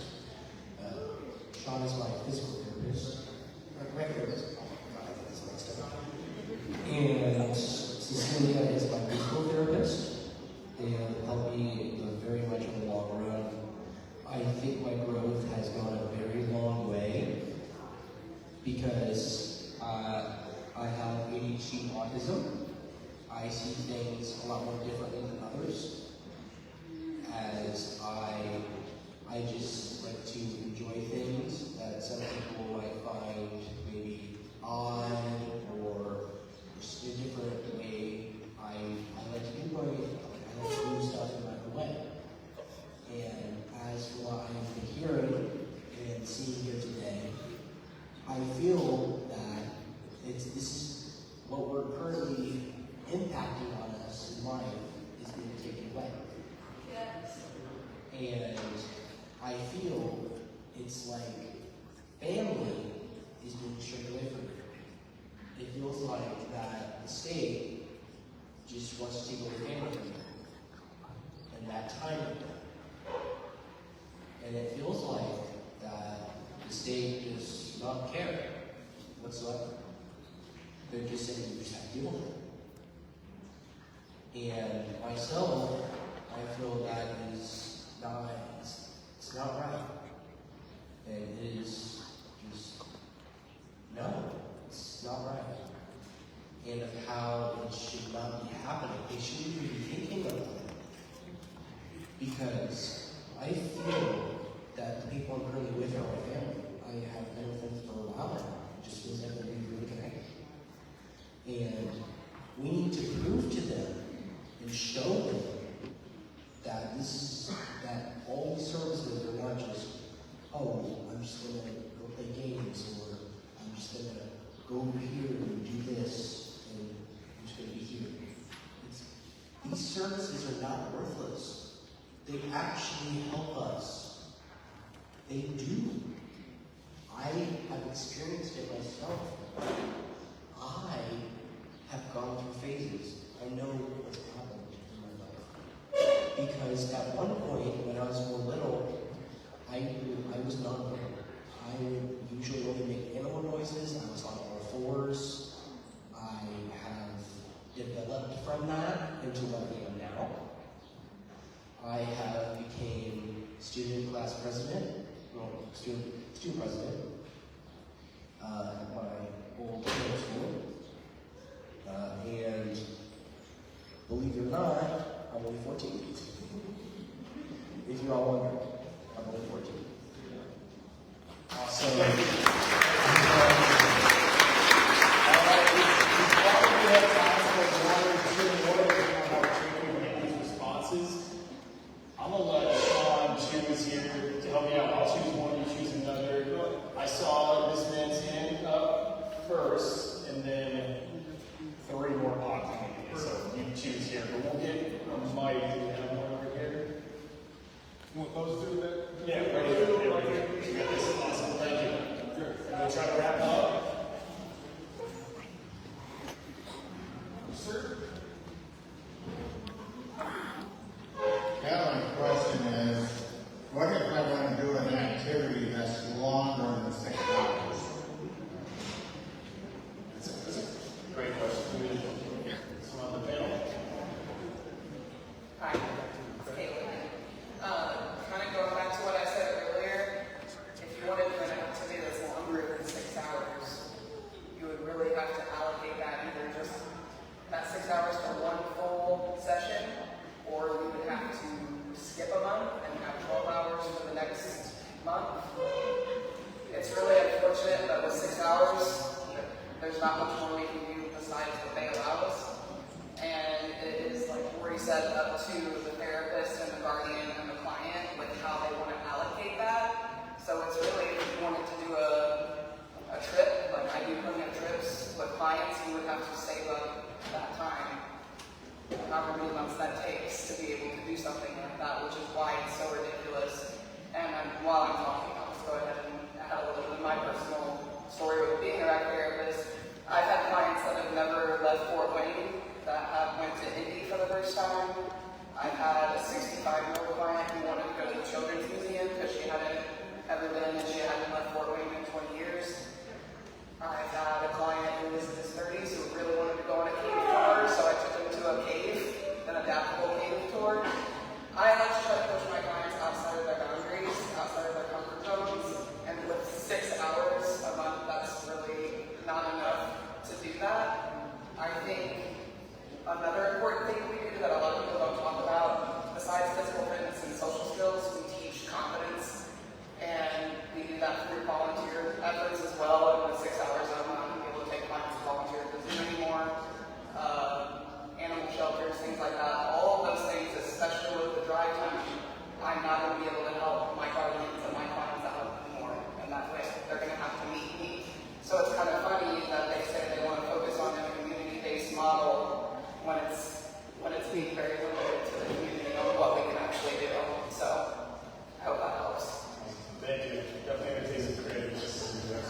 Sean is my physical therapist. My therapist. That's messed up. And Cecilia is my physical therapist, and helped me very much in the long run. I think my growth has gone a very long way, because I have ADHD autism. I see things a lot more differently than others, as I just like to enjoy things that some people might find maybe odd or just a different way. I like to do I like to do stuff in my own way. And as for what I've been hearing and seeing here today, I feel that this is what we're currently impacting on us in life is being taken away. Yes. And I feel it's like family is being stripped away from you. It feels like that the state just wants to take away family from you and that time with them. And it feels like that the state does not care whatsoever. They're just saying you just have to deal with it. And myself, I feel that is not, it's not right. And it is just, no, it's not right. And of how it should not be happening. They shouldn't even be thinking about it. Because I feel that the people I'm currently with are my family. I have been with them for a while now. It just feels like we're really connected. And we need to prove to them and show them that that all these services are not just, oh, I'm just going to go play games, or I'm just going to go over here and do this, and I'm just going to be here. These services are not worthless. They actually help us. They do. I have experienced it myself. I have gone through phases. I know what's happened in my life. Because at one point, when I was more little, I was nonverbal. I would usually only make animal noises. I was on all fours. I have developed from that into what I am now. I have became student class president, student president at my old middle school. And believe it or not, I'm only 14. If you're all wondering, I'm only 14. So, Hi, it's Caitlin. Kind of going back to what I said earlier, if you wanted to do an activity that's longer than 6 hours, you would really have to allocate that either just that 6 hours for one full session, or you would have to skip a month and have 12 hours for the next month. It's really unfortunate, but with 6 hours, there's not much more we can do besides what they allow us. And it is, like Lori said, up to the therapist and the guardian and the client with how they want to allocate that. So it's really, if you wanted to do a trip, like I do plenty of trips with clients, you would have to save up that time, however many months that takes to be able to do something like that, which is why it's so ridiculous. And while I'm talking, I'll just go ahead and add a little bit of my personal story with being a rec therapist. I've had clients that have never left Fort Wayne that have went to Indy for the first time. I've had a 65-year-old client who wanted to go to the Children's Museum because she hadn't ever been and she hadn't left Fort Wayne in 20 years. I've had a client who was in his 30s who really wanted to go on a cave tour, so I took him to a cave, an adaptable cave tour. I like to try to push my clients outside of their boundaries, outside of their comfort zones, and with 6 hours a month, that's really not enough to do that. I think another important thing we do that a lot of people don't talk about, besides physical fitness and social skills, we teach confidence, and we do that through volunteer efforts as well. And with 6 hours, I'm not going to be able to take clients to volunteer at the zoo anymore. Animal shelters, things like that. All of those things, especially with the drive time, I'm not going to be able to help my guardians and my clients out more. And that way, they're going to have to meet me. So it's kind of funny that they say they want to focus on a community-based model when it's being very limited to the community on what we can actually do. So I hope that helps. Thank you. Definitely it takes a creative just to do that.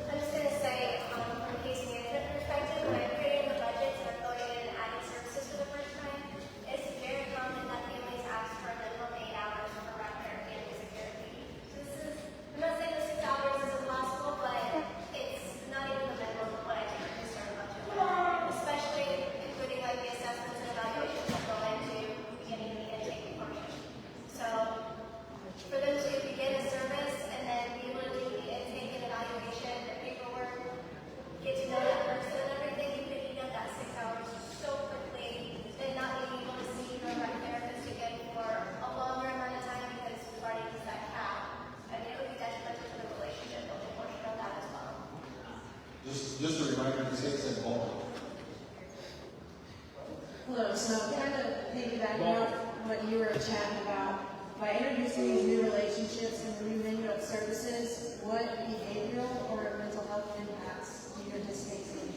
I'm just going to say, from a case management perspective, when I'm creating the budgets and I'm going in and adding services for the first time, it's very common that families ask for a minimum 8 hours for rec therapy and music therapy. So I'm not saying the 6 hours is impossible, but it's not even the minimum of what I typically start a budget with, especially including like the assessments and evaluations that go into beginning the intake portion. So for them to begin a service and then be able to do the intake and evaluation and paperwork, get to know that person and everything, you could eat up that 6 hours so quickly and not being able to see your rec therapist again for a longer amount of time because we've already used that cap. And it would be detrimental to the relationship building portion of that as well. Just a reminder, the 6 and bulk. Hello, so kind of piggybacking off what you were chatting about, by introducing these new relationships and the new menu of services, what behavioral or mental health impacts do you anticipate seeing?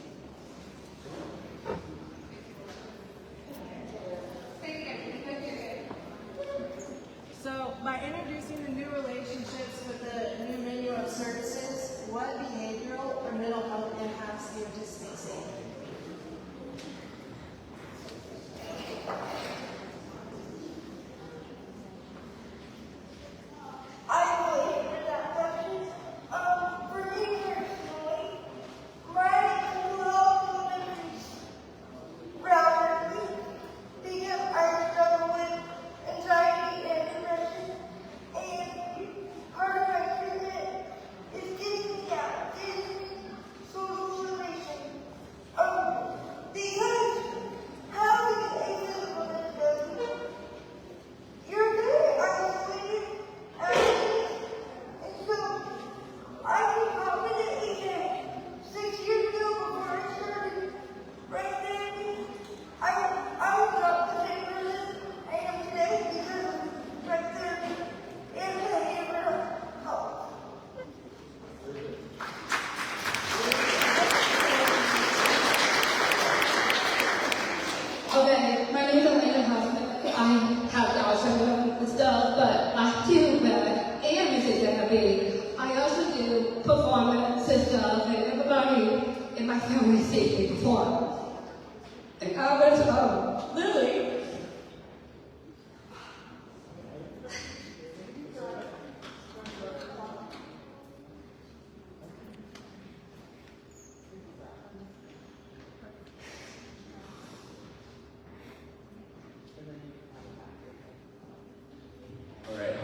So by introducing the new relationships with the new menu of services, what behavioral or mental health impacts do you anticipate seeing? I really hated that question. For me personally, my mental limits rather because I struggle with anxiety and depression, and part of my treatment is getting me out, getting me socialization. Because having a physical disability, you're very isolated. And so, I can confidently say, 6 years ago before I started rec therapy, I was not the same person I am today because of rec therapy and behavioral health. Okay, my name is Elena Huffman. I have Down syndrome and stuff, but I do that and music therapy. I also do performance and stuff, and everybody in my family sees me perform. And I was literally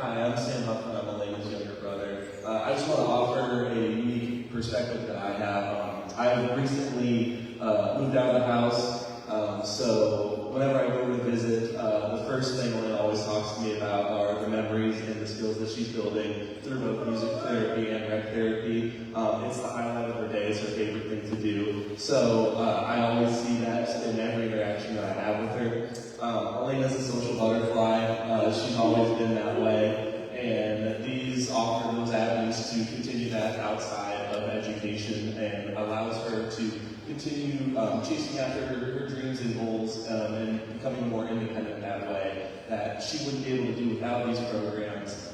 Hi, I'm Sam Huffman. I'm Elena's younger brother. I just want to offer a unique perspective that I have. I've recently moved out of the house, so whenever I go to visit, the first thing Elena always talks to me about are the memories and the skills that she's building through both music therapy and rec therapy. It's the highlight of her day. It's her favorite thing to do. So I always see that in every interaction that I have with her. Elena's a social butterfly. She's always been that way. And these offer those avenues to continue that outside of education and allows her to continue chasing after her dreams and goals and becoming more independent that way that she wouldn't be able to do without these programs,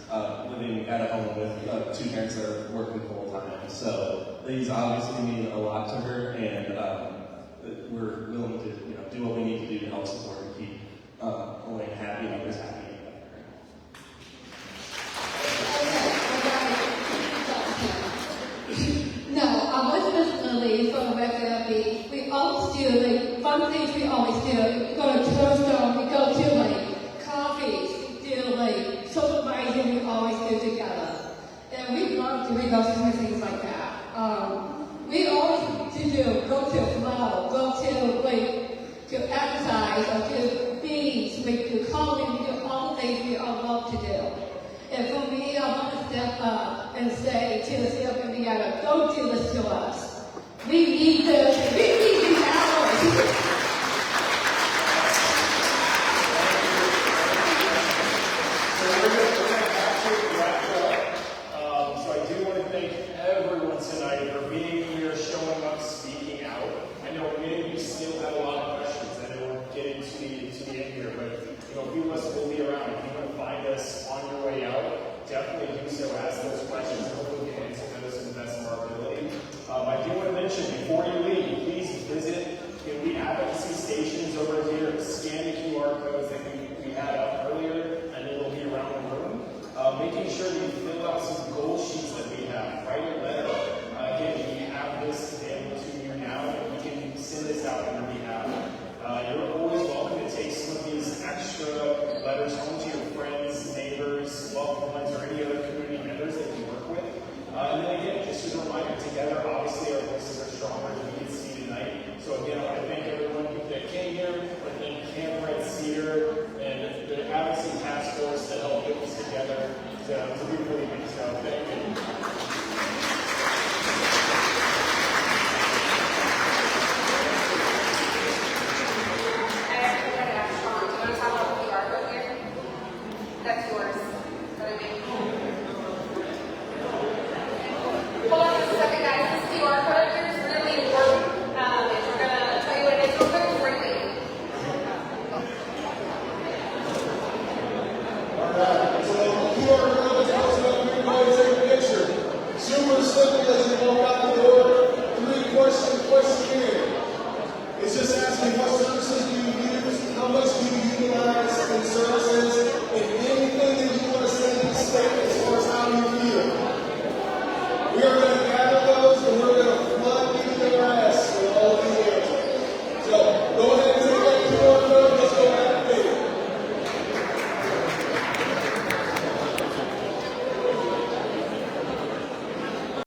living at a home with two parents that are working full time. So these obviously mean a lot to her, and we're willing to do what we need to do to help support and keep Elena happy and others happy. No, I was personally from rec therapy. We always do, like, fun things we always do. We go to Toaststone, we go to, like, coffees, we do, like, socializing we always do together. And we love doing those kind of things like that. We always go to flow, go to, like, to exercise, or to beach, we do calling, we do all the things we all love to do. And for me, I want to step up and say to the state of Indiana, don't do this to us. We need this. We need these hours. So I do want to thank everyone tonight for being here, showing up, speaking out. I know many of you still have a lot of questions. I know we're getting to the end here, but a few of us will be around. If you want to find us on your way out, definitely do so. Ask those questions. Hopefully we can answer those to the best of our ability. I do want to mention, before you leave, please visit the advocacy stations over here. Scan the QR codes that we had up earlier, and it will be around the room. Making sure that you fill out some goal sheets that we have. Write a letter. Again, we have this available to you now, and we can send this out on your behalf. You're always welcome to take some of these extra letters home to your friends, neighbors, loved ones, or any other community members that you work with. And then again, just as a reminder, together, obviously our voices are stronger than we can see tonight. So again, I want to thank everyone that came here. I want to thank Camp Red Cedar and the Advocacy Task Force that helped put this together to be really big. So thank you. That's yours. What I mean. Hold on just a second, guys. This QR code here is really important. And we're going to tell you what it is real quick before you leave. Alright, so QR code tells you when you're going to take a picture. Super simple as you walk out the door. 3-question questionnaire. It's just asking what services do you use, how much do you